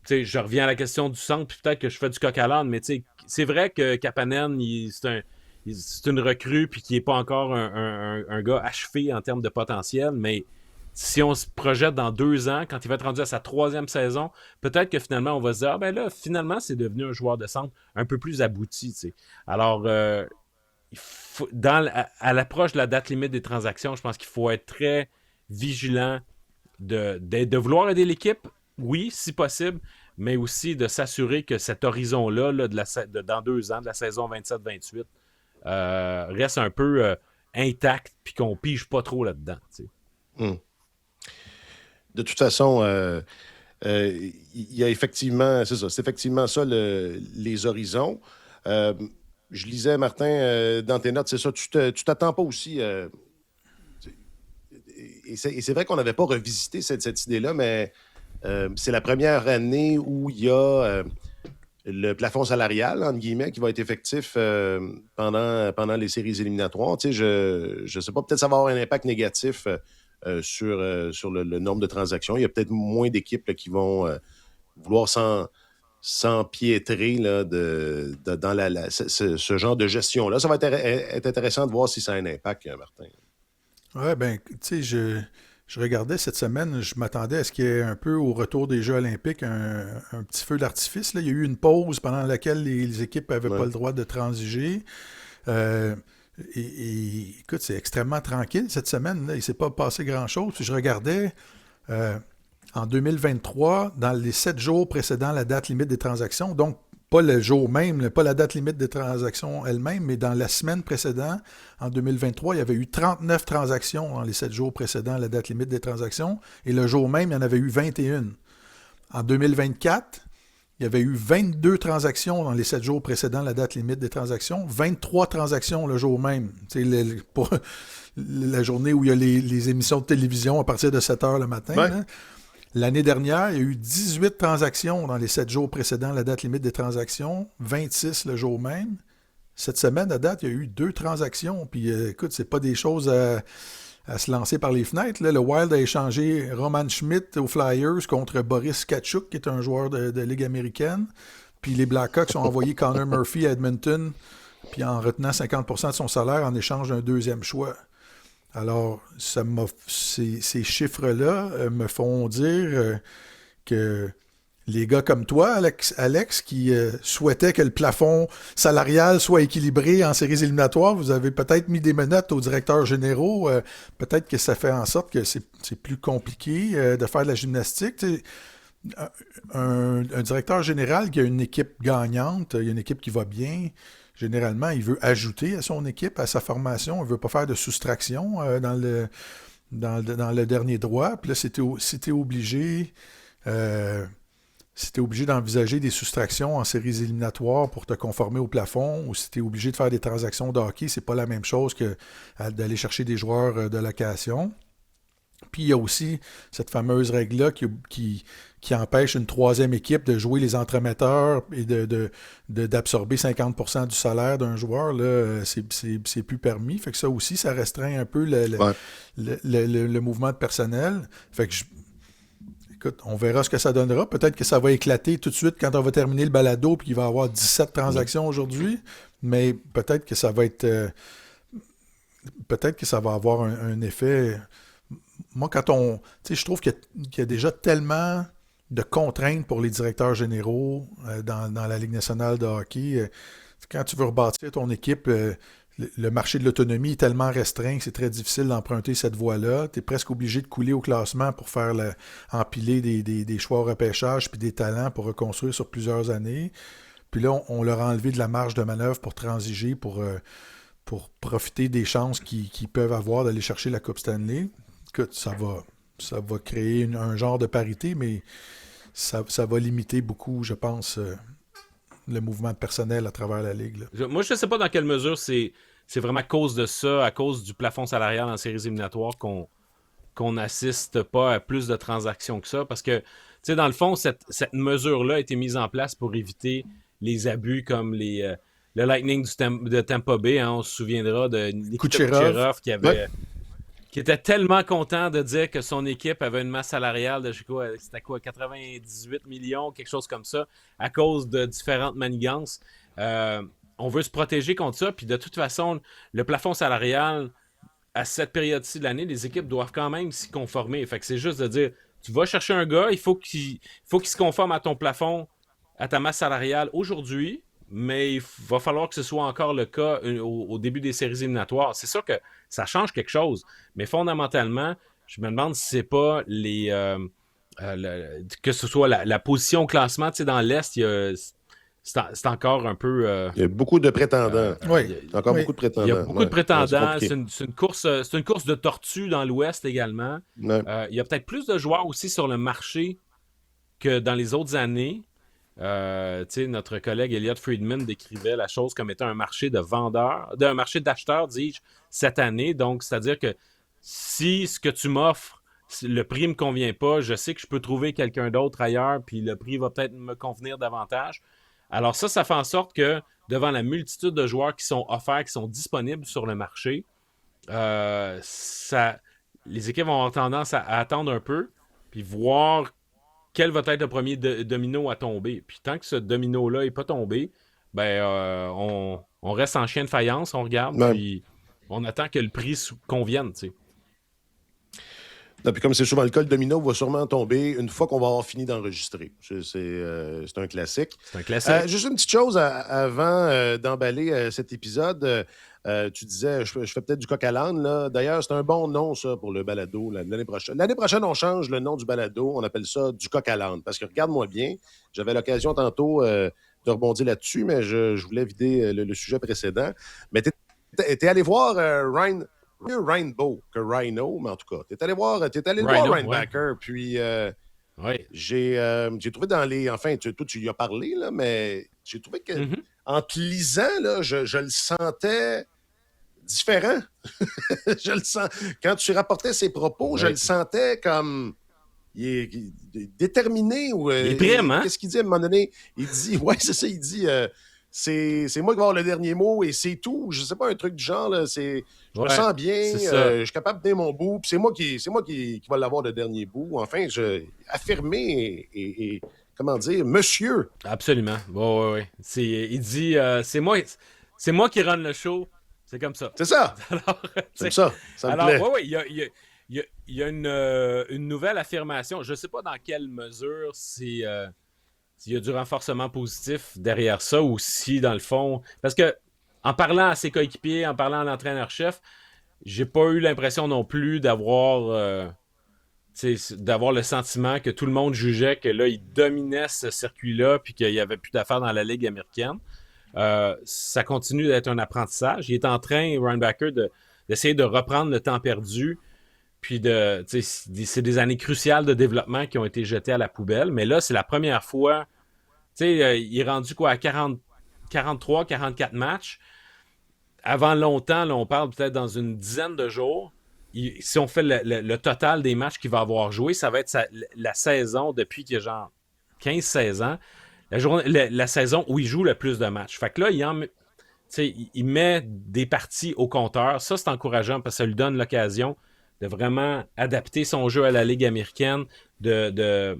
S2: tu sais, je reviens à la question du centre, puis peut-être que je fais du coq à l'âne, mais tu sais, c'est vrai que Kapanen, c'est une recrue, puis qui n'est pas encore un gars achevé en termes de potentiel, mais si on se projette dans 2 ans, quand il va être rendu à sa 3e saison, peut-être que finalement, on va se dire, ah ben là, finalement, c'est devenu un joueur de centre un peu plus abouti, tu sais. Alors, à l'approche de la date limite des transactions, je pense qu'il faut être très vigilant de vouloir aider l'équipe, oui, si possible, mais aussi de s'assurer que cet horizon-là, là, dans 2 ans, de la saison 27-28, reste un peu intact, puis qu'on pige pas trop là-dedans. Tu sais.
S1: De toute façon, il y a effectivement, c'est ça, c'est effectivement ça les horizons. Je lisais, Martin, dans tes notes, c'est ça, tu t'attends pas aussi. Et c'est vrai qu'on n'avait pas revisité cette idée-là, mais c'est la première année où il y a le plafond salarial, entre guillemets, qui va être effectif pendant les séries éliminatoires. Tu sais, je sais pas, peut-être ça va avoir un impact négatif sur le nombre de transactions. Il y a peut-être moins d'équipes là, qui vont vouloir s'empiétrer là, dans ce genre de gestion-là. Ça va être intéressant de voir si ça a un impact, Martin.
S3: Ouais, ben, tu sais, je regardais cette semaine, je m'attendais à ce qu'il y ait un peu au retour des Jeux olympiques un petit feu d'artifice. Là. Il y a eu une pause pendant laquelle les équipes n'avaient pas le droit de transiger. Et écoute, c'est extrêmement tranquille cette semaine. Là. Il ne s'est pas passé grand-chose. Puis je regardais en 2023, dans les 7 jours précédant la date limite des transactions, donc pas le jour même, pas la date limite des transactions elle-même, mais dans la semaine précédente, en 2023, il y avait eu 39 transactions dans les 7 jours précédant la date limite des transactions, et le jour même, il y en avait eu 21. En 2024, il y avait eu 22 transactions dans les 7 jours précédant la date limite des transactions, 23 transactions le jour même. Pour la journée où il y a les émissions de télévision à partir de 7 heures le matin.
S1: Ouais.
S3: Là. L'année dernière, il y a eu 18 transactions dans les 7 jours précédant la date limite des transactions, 26 le jour même. Cette semaine, à date, il y a eu 2 transactions. Puis écoute, c'est pas des choses à se lancer par les fenêtres. Là. Le Wild a échangé Roman Schmidt aux Flyers contre Boris Katchouk, qui est un joueur de Ligue américaine. Puis les Blackhawks ont envoyé Connor Murphy à Edmonton, puis en retenant 50% de son salaire en échange d'un 2e choix. Alors, ces chiffres-là me font dire que les gars comme toi, Alex qui souhaitait que le plafond salarial soit équilibré en séries éliminatoires, vous avez peut-être mis des menottes aux directeurs généraux. Peut-être que ça fait en sorte que c'est plus compliqué de faire de la gymnastique. Un directeur général qui a une équipe gagnante, il y a une équipe qui va bien, généralement, il veut ajouter à son équipe, à sa formation. Il ne veut pas faire de soustraction dans le dernier droit. Puis là, c'était obligé d'envisager des soustractions en séries éliminatoires pour te conformer au plafond, ou si tu es obligé de faire des transactions de hockey, c'est pas la même chose que d'aller chercher des joueurs de location. Puis il y a aussi cette fameuse règle-là qui empêche une 3e équipe de jouer les entremetteurs et d'absorber 50% du salaire d'un joueur. Là, c'est plus permis. Fait que ça aussi, ça restreint un peu le mouvement de personnel. Fait que écoute, on verra ce que ça donnera. Peut-être que ça va éclater tout de suite quand on va terminer le balado puis qu'il va y avoir 17 transactions aujourd'hui. Mais peut-être que ça va être... peut-être que ça va avoir un effet... Moi, tu sais, je trouve qu'il y a déjà tellement de contraintes pour les directeurs généraux dans la Ligue nationale de hockey. Quand tu veux rebâtir ton équipe, le marché de l'autonomie est tellement restreint que c'est très difficile d'emprunter cette voie-là. Tu es presque obligé de couler au classement pour faire empiler des choix au repêchage puis des talents pour reconstruire sur plusieurs années. Puis là, on leur a enlevé de la marge de manœuvre pour transiger, pour profiter des chances qu'ils peuvent avoir d'aller chercher la Coupe Stanley. Écoute, ça va créer un genre de parité, mais ça va limiter beaucoup, je pense, le mouvement de personnel à travers la Ligue. Là.
S2: Moi, je ne sais pas dans quelle mesure c'est vraiment à cause de ça, à cause du plafond salarial en séries éliminatoires qu'on n'assiste pas à plus de transactions que ça. Parce que, tu sais, dans le fond, cette mesure-là a été mise en place pour éviter les abus comme le Lightning de Tampa Bay. Hein, on se souviendra de Nikita Kucherov qui était tellement content de dire que son équipe avait une masse salariale de, c'était quoi, 98 millions, quelque chose comme ça, à cause de différentes manigances. On veut se protéger contre ça, puis de toute façon, le plafond salarial, à cette période-ci de l'année, les équipes doivent quand même s'y conformer. Fait que c'est juste de dire, tu vas chercher un gars, il faut qu'il se conforme à ton plafond, à ta masse salariale aujourd'hui, mais il va falloir que ce soit encore le cas au début des séries éliminatoires. C'est sûr que ça change quelque chose, mais fondamentalement, je me demande si c'est pas que ce soit la position au classement. Tu sais, dans l'Est, c'est encore un peu...
S1: Il y a beaucoup de prétendants.
S3: Oui.
S1: Il y a encore beaucoup de prétendants.
S2: Il y a beaucoup de prétendants.
S1: C'est
S2: C'est une course de tortue dans l'Ouest également.
S1: Ouais.
S2: Il y a peut-être plus de joueurs aussi sur le marché que dans les autres années. Notre collègue Elliot Friedman décrivait la chose comme étant un marché de vendeurs, un marché d'acheteurs, dis-je, cette année. Donc, c'est-à-dire que si ce que tu m'offres, le prix ne me convient pas, je sais que je peux trouver quelqu'un d'autre ailleurs, puis le prix va peut-être me convenir davantage. Alors ça fait en sorte que devant la multitude de joueurs qui sont offerts, qui sont disponibles sur le marché, les équipes vont avoir tendance à attendre un peu, puis voir quel va être le premier domino à tomber. Puis tant que ce domino-là n'est pas tombé, on reste en chien de faïence, on regarde, puis on attend que le prix convienne, tu sais.
S1: Non, puis comme c'est souvent le cas, le domino va sûrement tomber une fois qu'on va avoir fini d'enregistrer. C'est un classique.
S2: C'est un classique.
S1: Juste une petite chose avant d'emballer cet épisode. Tu disais, je fais peut-être du coq à l'âne, là. D'ailleurs, c'est un bon nom, ça, pour le balado l'année prochaine. L'année prochaine, on change le nom du balado. On appelle ça du coq à l'âne. Parce que, regarde-moi bien, j'avais l'occasion tantôt de rebondir là-dessus, mais je voulais vider le sujet précédent. Mais t'es allé voir mieux Rainbow que Rhino, mais en tout cas, t'es allé le voir Rhinebacker, puis j'ai trouvé dans les... Enfin, toi, tu y as parlé, là, mais j'ai trouvé que en te lisant, là, je le sentais différent. Je le sens. Quand tu rapportais ses propos, je le sentais comme... Il est déterminé. Ou,
S2: il est prime, hein?
S1: Qu'est-ce qu'il dit à un moment donné? Il dit... Ouais, c'est ça, il dit... c'est moi qui vais avoir le dernier mot et c'est tout. Je sais pas, un truc du genre, là, je me sens bien, je suis capable de tenir mon bout, puis c'est moi qui va l'avoir le dernier bout. Enfin, affirmé et comment dire, monsieur.
S2: Absolument. Bon, oui. Il dit, c'est moi qui run le show. C'est comme ça.
S1: C'est ça.
S2: Alors,
S1: c'est ça. Ça me plaît.
S2: Oui, il y a une nouvelle affirmation. Je ne sais pas dans quelle mesure s'il y a du renforcement positif derrière ça ou si, dans le fond... Parce que en parlant à ses coéquipiers, en parlant à l'entraîneur-chef, j'ai pas eu l'impression non plus d'avoir le sentiment que tout le monde jugeait que là, il dominait ce circuit-là puis qu'il n'y avait plus d'affaires dans la Ligue américaine. Ça continue d'être un apprentissage. Il est en train, Rhinebacker, d'essayer de reprendre le temps perdu. Puis c'est des années cruciales de développement qui ont été jetées à la poubelle. Mais là, c'est la première fois. Il est rendu à 43, 44 matchs. Avant longtemps, là, on parle peut-être dans une dizaine de jours. Si on fait le total des matchs qu'il va avoir joué, ça va être la saison depuis qu'il a genre 15-16 ans. La saison où il joue le plus de matchs. Fait que là, il met des parties au compteur. Ça, c'est encourageant parce que ça lui donne l'occasion de vraiment adapter son jeu à la Ligue américaine, de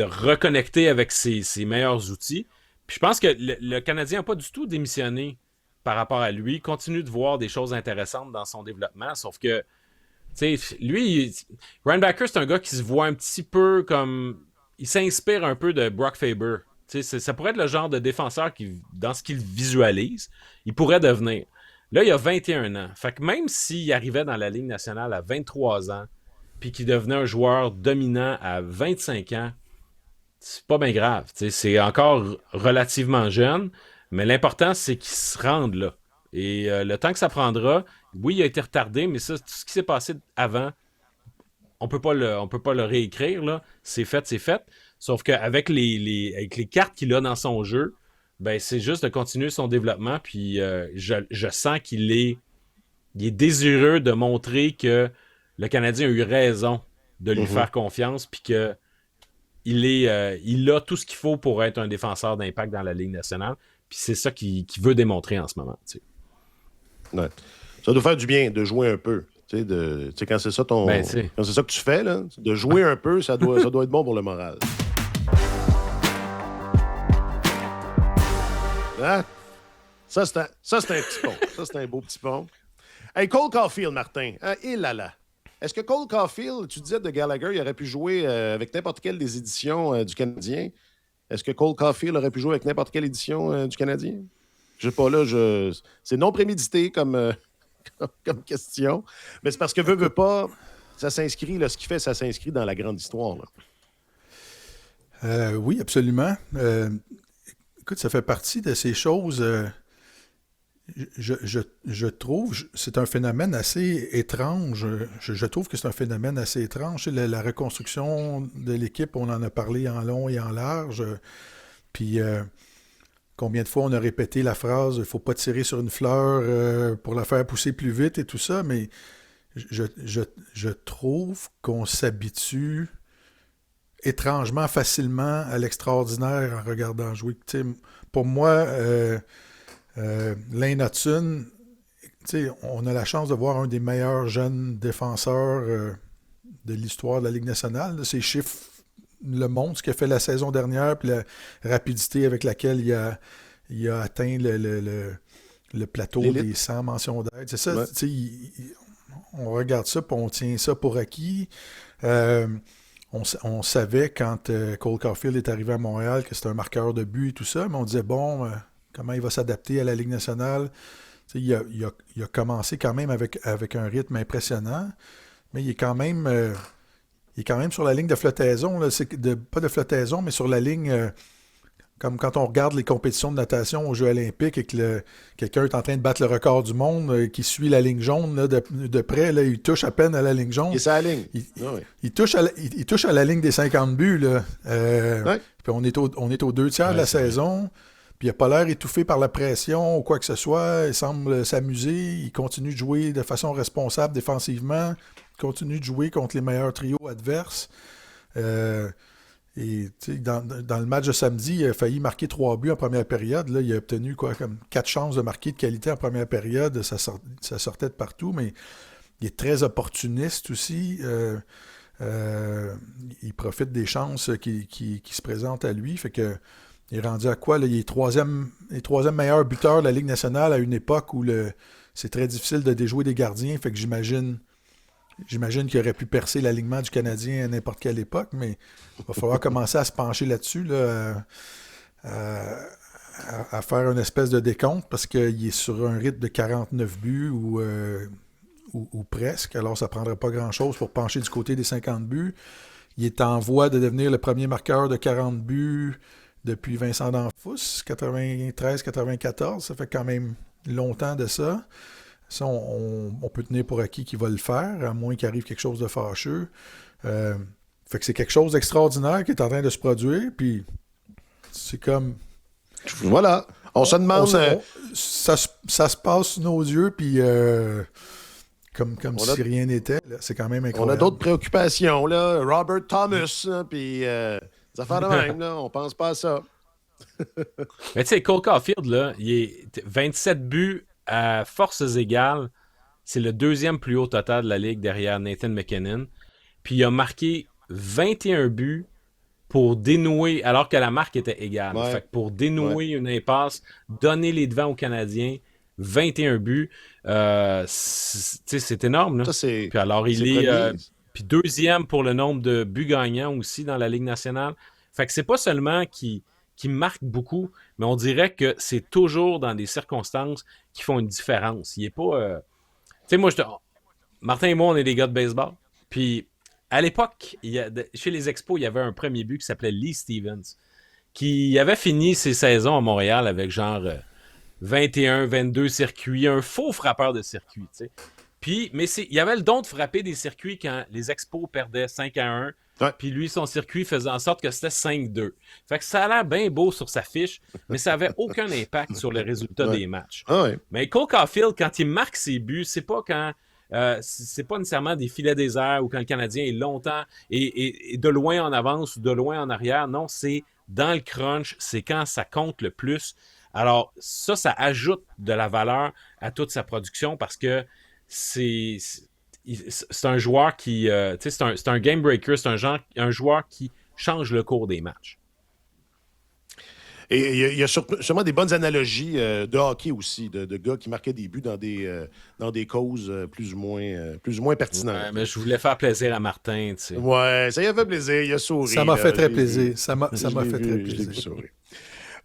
S2: reconnecter avec ses meilleurs outils. Puis je pense que le Canadien n'a pas du tout démissionné par rapport à lui. Il continue de voir des choses intéressantes dans son développement, sauf que lui, Rhinebacker, c'est un gars qui se voit un petit peu comme... Il s'inspire un peu de Brock Faber. Ça pourrait être le genre de défenseur qui, dans ce qu'il visualise, il pourrait devenir. Là, il a 21 ans. Fait que même s'il arrivait dans la Ligue nationale à 23 ans, puis qu'il devenait un joueur dominant à 25 ans, c'est pas bien grave. C'est encore relativement jeune, mais l'important, c'est qu'il se rende là. Et le temps que ça prendra, oui, il a été retardé, mais ça, tout ce qui s'est passé avant, on peut pas le réécrire, là. C'est fait, c'est fait. Sauf qu'avec avec les cartes qu'il a dans son jeu, ben c'est juste de continuer son développement. Puis je sens qu'il est désireux de montrer que le Canadien a eu raison de lui faire confiance, puis que il a tout ce qu'il faut pour être un défenseur d'impact dans la Ligue nationale. Puis c'est ça qu'il veut démontrer en ce moment. Tu sais.
S1: Ouais. Ça doit faire du bien de jouer un peu. Tu sais, quand c'est ça quand c'est ça que tu fais, là, de jouer un peu, ça doit être bon pour le moral. Hein? Ça, c'est un petit pont. Ça, c'est un beau petit pont. Hey, Cole Caulfield, Martin. Là. Est-ce que Cole Caulfield, tu disais de Gallagher, il aurait pu jouer avec n'importe quelle des éditions du Canadien? Est-ce que Cole Caulfield aurait pu jouer avec n'importe quelle édition du Canadien? Je sais pas, là, c'est non prémédité comme question. Mais c'est parce que veut pas, ça s'inscrit, là, ce qu'il fait, ça s'inscrit dans la grande histoire. Là.
S3: Oui, absolument. Écoute, ça fait partie de ces choses. Je trouve, c'est un phénomène assez étrange. Je trouve que c'est un phénomène assez étrange. La reconstruction de l'équipe, on en a parlé en long et en large. Puis, combien de fois on a répété la phrase « il ne faut pas tirer sur une fleur pour la faire pousser plus vite » et tout ça, mais je trouve qu'on s'habitue étrangement facilement à l'extraordinaire en regardant jouer. T'sais, pour moi, Lane Hutson, on a la chance de voir un des meilleurs jeunes défenseurs de l'histoire de la Ligue nationale. Ses chiffres le montrent, ce qu'il a fait la saison dernière, puis la rapidité avec laquelle il a atteint le plateau des 100 mentions d'aide. C'est ça, ouais. On regarde ça, puis on tient ça pour acquis. On savait quand Cole Caulfield est arrivé à Montréal que c'était un marqueur de but et tout ça, mais on disait, comment il va s'adapter à la Ligue nationale? Il a commencé quand même avec un rythme impressionnant, mais il est quand même sur la ligne de flottaison. Là, pas de flottaison, mais sur la ligne, comme quand on regarde les compétitions de natation aux Jeux olympiques et que quelqu'un est en train de battre le record du monde, qui suit la ligne jaune là, de près, là, il touche à peine à la ligne jaune.
S1: Et c'est la ligne.
S3: Il touche à la ligne des 50 buts. Là. Puis on est aux 2/3 de la saison. Puis il n'a pas l'air étouffé par la pression ou quoi que ce soit. Il semble s'amuser. Il continue de jouer de façon responsable défensivement. Il continue de jouer contre les meilleurs trios adverses. Et dans le match de samedi, il a failli marquer 3 buts en première période. Là, il a obtenu comme 4 chances de marquer de qualité en première période. Ça sortait de partout, mais il est très opportuniste aussi. Il profite des chances qui se présentent à lui. Fait que il est rendu à quoi? Là? Il est troisième meilleur buteur de la Ligue nationale à une époque où c'est très difficile de déjouer des gardiens. Fait que j'imagine qu'il aurait pu percer l'alignement du Canadien à n'importe quelle époque, mais il va falloir commencer à se pencher là-dessus, là, à faire une espèce de décompte, parce qu'il est sur un rythme de 49 buts ou presque. Alors, ça ne prendrait pas grand-chose pour pencher du côté des 50 buts. Il est en voie de devenir le premier marqueur de 40 buts depuis Vincent D'Anfous, 93-94. Ça fait quand même longtemps de ça. Ça, on peut tenir pour acquis qu'il va le faire, à moins qu'il arrive quelque chose de fâcheux. Fait que c'est quelque chose d'extraordinaire qui est en train de se produire, puis c'est comme...
S1: Voilà, on se demande...
S3: Ça se passe sous nos yeux, puis comme si rien n'était. Là. C'est quand même incroyable.
S1: On a d'autres préoccupations, là. Robert Thomas, puis des affaires de même, là. On pense pas à ça.
S2: Mais tu sais, Cole Caulfield, là, il est 27 buts à forces égales. C'est le deuxième plus haut total de la Ligue derrière Nathan McKinnon. Puis il a marqué 21 buts pour dénouer, alors que la marque était égale.
S1: Ouais.
S2: Fait que pour dénouer une impasse, donner les devants aux Canadiens, 21 buts, c'est énorme. Là.
S1: Ça,
S2: puis alors, il est puis deuxième pour le nombre de buts gagnants aussi dans la Ligue nationale. Fait que c'est pas seulement qui marque beaucoup, mais on dirait que c'est toujours dans des circonstances qui font une différence. Il est pas... Tu sais, moi, Martin et moi, on est des gars de baseball. Puis, à l'époque, chez les Expos, il y avait un premier but qui s'appelait Lee Stevens, qui avait fini ses saisons à Montréal avec genre 21, 22 circuits, un faux frappeur de circuit, tu sais. Puis, mais il y avait le don de frapper des circuits quand les Expos perdaient 5-1,
S1: Ouais.
S2: Puis lui, son circuit faisait en sorte que c'était 5-2. Fait que ça a l'air bien beau sur sa fiche, mais ça avait aucun impact sur le résultat des matchs.
S1: Ah ouais.
S2: Mais Cole Caulfield, quand il marque ses buts, c'est pas quand... c'est pas nécessairement des filets déserts ou quand le Canadien est longtemps et de loin en avance ou de loin en arrière. Non, c'est dans le crunch, c'est quand ça compte le plus. Alors ça ajoute de la valeur à toute sa production parce que c'est un joueur qui... c'est un game breaker, c'est un joueur qui change le cours des matchs.
S1: Et il y a sûrement des bonnes analogies de hockey aussi, de gars qui marquaient des buts dans des causes plus ou moins pertinentes.
S2: Ouais, mais je voulais faire plaisir à Martin, tu sais.
S1: Ouais, ça y a fait plaisir, il a souri.
S3: Ça m'a fait très
S1: J'ai-
S3: plaisir. Ça m'a fait
S1: je
S3: très
S1: l'ai vu
S3: plaisir.
S1: sourire.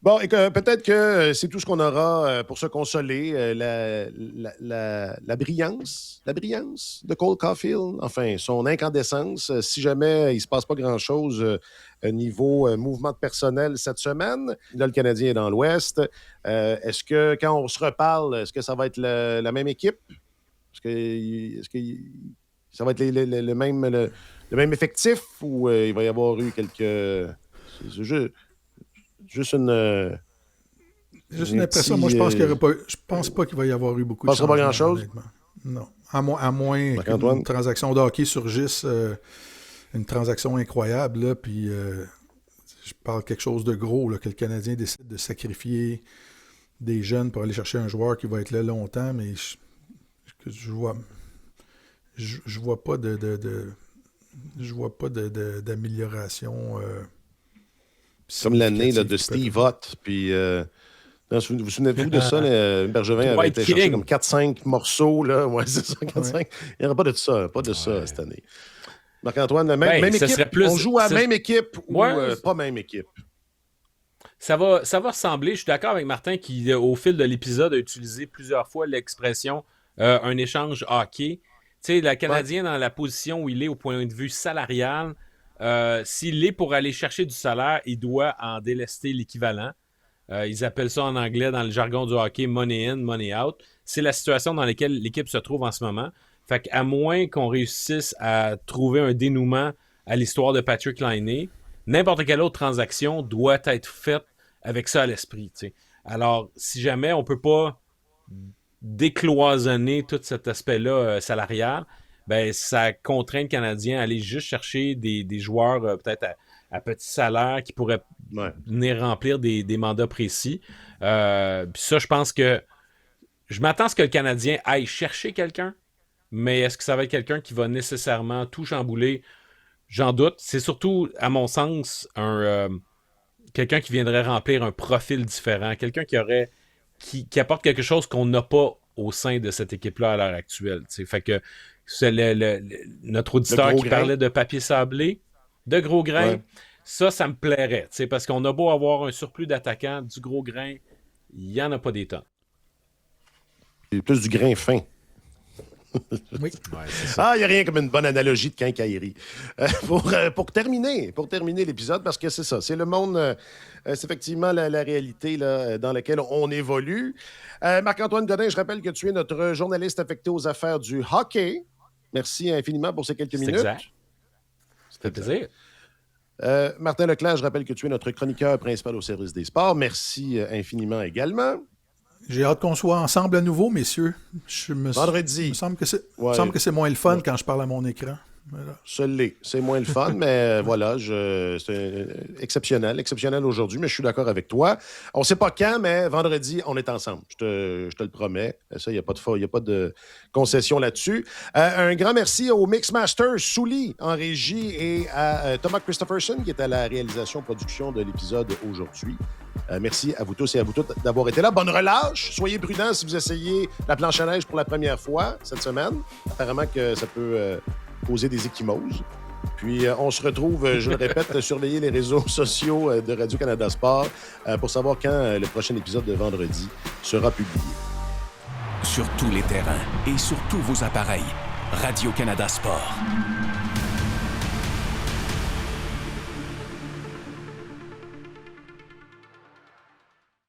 S1: Bon, et peut-être que c'est tout ce qu'on aura pour se consoler. La brillance de Cole Caulfield, enfin, son incandescence. Si jamais il ne se passe pas grand-chose niveau mouvement de personnel cette semaine, là, le Canadien est dans l'Ouest. Est-ce que, quand on se reparle, est-ce que ça va être la même équipe? Est-ce que ça va être le même effectif ou il va y avoir eu quelques... C'est juste une...
S3: Juste une impression. Moi, je pense qu'il y aurait pas. Je pense pas qu'il va y avoir eu beaucoup de
S1: Passera pas
S3: changements,
S1: grand-chose?
S3: honnêtement. Non. À moins
S1: Marc-Antoine?
S3: qu'une transaction de hockey surgisse, une transaction incroyable, là, puis je parle quelque chose de gros, là, que le Canadien décide de sacrifier des jeunes pour aller chercher un joueur qui va être là longtemps, mais je vois pas d'amélioration.
S1: Comme l'année là, de
S3: significative,
S1: Steve Ott. Puis, vous vous souvenez-vous de ça? Bergevin avait
S2: White
S1: été chercher
S2: King.
S1: comme 4-5 morceaux. Là. Ouais, c'est ça, 4-5. Il n'y aura pas de ça. Pas de ça cette année. Marc-Antoine, même
S2: ça
S1: équipe.
S2: serait plus-
S1: On joue à la
S2: ça-
S1: même équipe ou
S2: Ouais.
S1: pas même équipe?
S2: Ça va ressembler. Je suis d'accord avec Martin qui, au fil de l'épisode, a utilisé plusieurs fois l'expression un échange hockey. Tu sais, le Canadien, dans la position où il est au point de vue salarial, s'il est pour aller chercher du salaire, il doit en délester l'équivalent. Ils appellent ça en anglais, dans le jargon du hockey, money in, money out. C'est la situation dans laquelle l'équipe se trouve en ce moment. Fait qu'à moins qu'on réussisse à trouver un dénouement à l'histoire de Patrick Laine, n'importe quelle autre transaction doit être faite avec ça à l'esprit. Tu sais. Alors, si jamais on ne peut pas décloisonner tout cet aspect-là salarial, ben, ça contraint le Canadien à aller juste chercher des joueurs peut-être à petit salaire qui pourraient venir remplir des mandats précis. Puis ça, je pense que je m'attends à ce que le Canadien aille chercher quelqu'un, mais est-ce que ça va être quelqu'un qui va nécessairement tout chambouler? J'en doute. C'est surtout, à mon sens, quelqu'un qui viendrait remplir un profil différent, quelqu'un qui apporte quelque chose qu'on n'a pas au sein de cette équipe-là à l'heure actuelle. T'sais. Fait que c'est notre auditeur qui parlait de papier sablé, de gros grain, ça me plairait. Parce qu'on a beau avoir un surplus d'attaquants, du gros grain, il n'y en a pas des tonnes.
S1: C'est plus du grain fin.
S3: Oui.
S2: Ouais, c'est ça.
S1: Ah, il n'y a rien comme une bonne analogie de quincaillerie. Pour terminer l'épisode, parce que c'est ça, c'est le monde, c'est effectivement la réalité là, dans laquelle on évolue. Marc-Antoine Godin, je rappelle que tu es notre journaliste affecté aux affaires du hockey. Merci infiniment pour ces quelques
S2: C'est
S1: minutes.
S2: exact. C'était plaisir.
S1: Martin Leclerc, je rappelle que tu es notre chroniqueur principal au service des sports. Merci infiniment également.
S3: J'ai hâte qu'on soit ensemble à nouveau, messieurs.
S1: Vendredi.
S3: Il me semble que c'est moins le fun quand je parle à mon écran. Voilà.
S1: C'est moins le fun, mais voilà, c'est exceptionnel aujourd'hui, mais je suis d'accord avec toi. On ne sait pas quand, mais vendredi, on est ensemble. Je te le promets. Ça, il n'y a pas de concession là-dessus. Un grand merci au Mixmaster Souli en régie et à Thomas Christopherson qui est à la réalisation-production de l'épisode aujourd'hui. Merci à vous tous et à vous toutes d'avoir été là. Bonne relâche. Soyez prudents si vous essayez la planche à neige pour la première fois cette semaine. Apparemment que ça peut causer des ecchymoses. Puis, on se retrouve, je le répète, surveiller les réseaux sociaux de Radio-Canada Sport pour savoir quand le prochain épisode de vendredi sera publié.
S8: Sur tous les terrains et sur tous vos appareils, Radio-Canada Sport.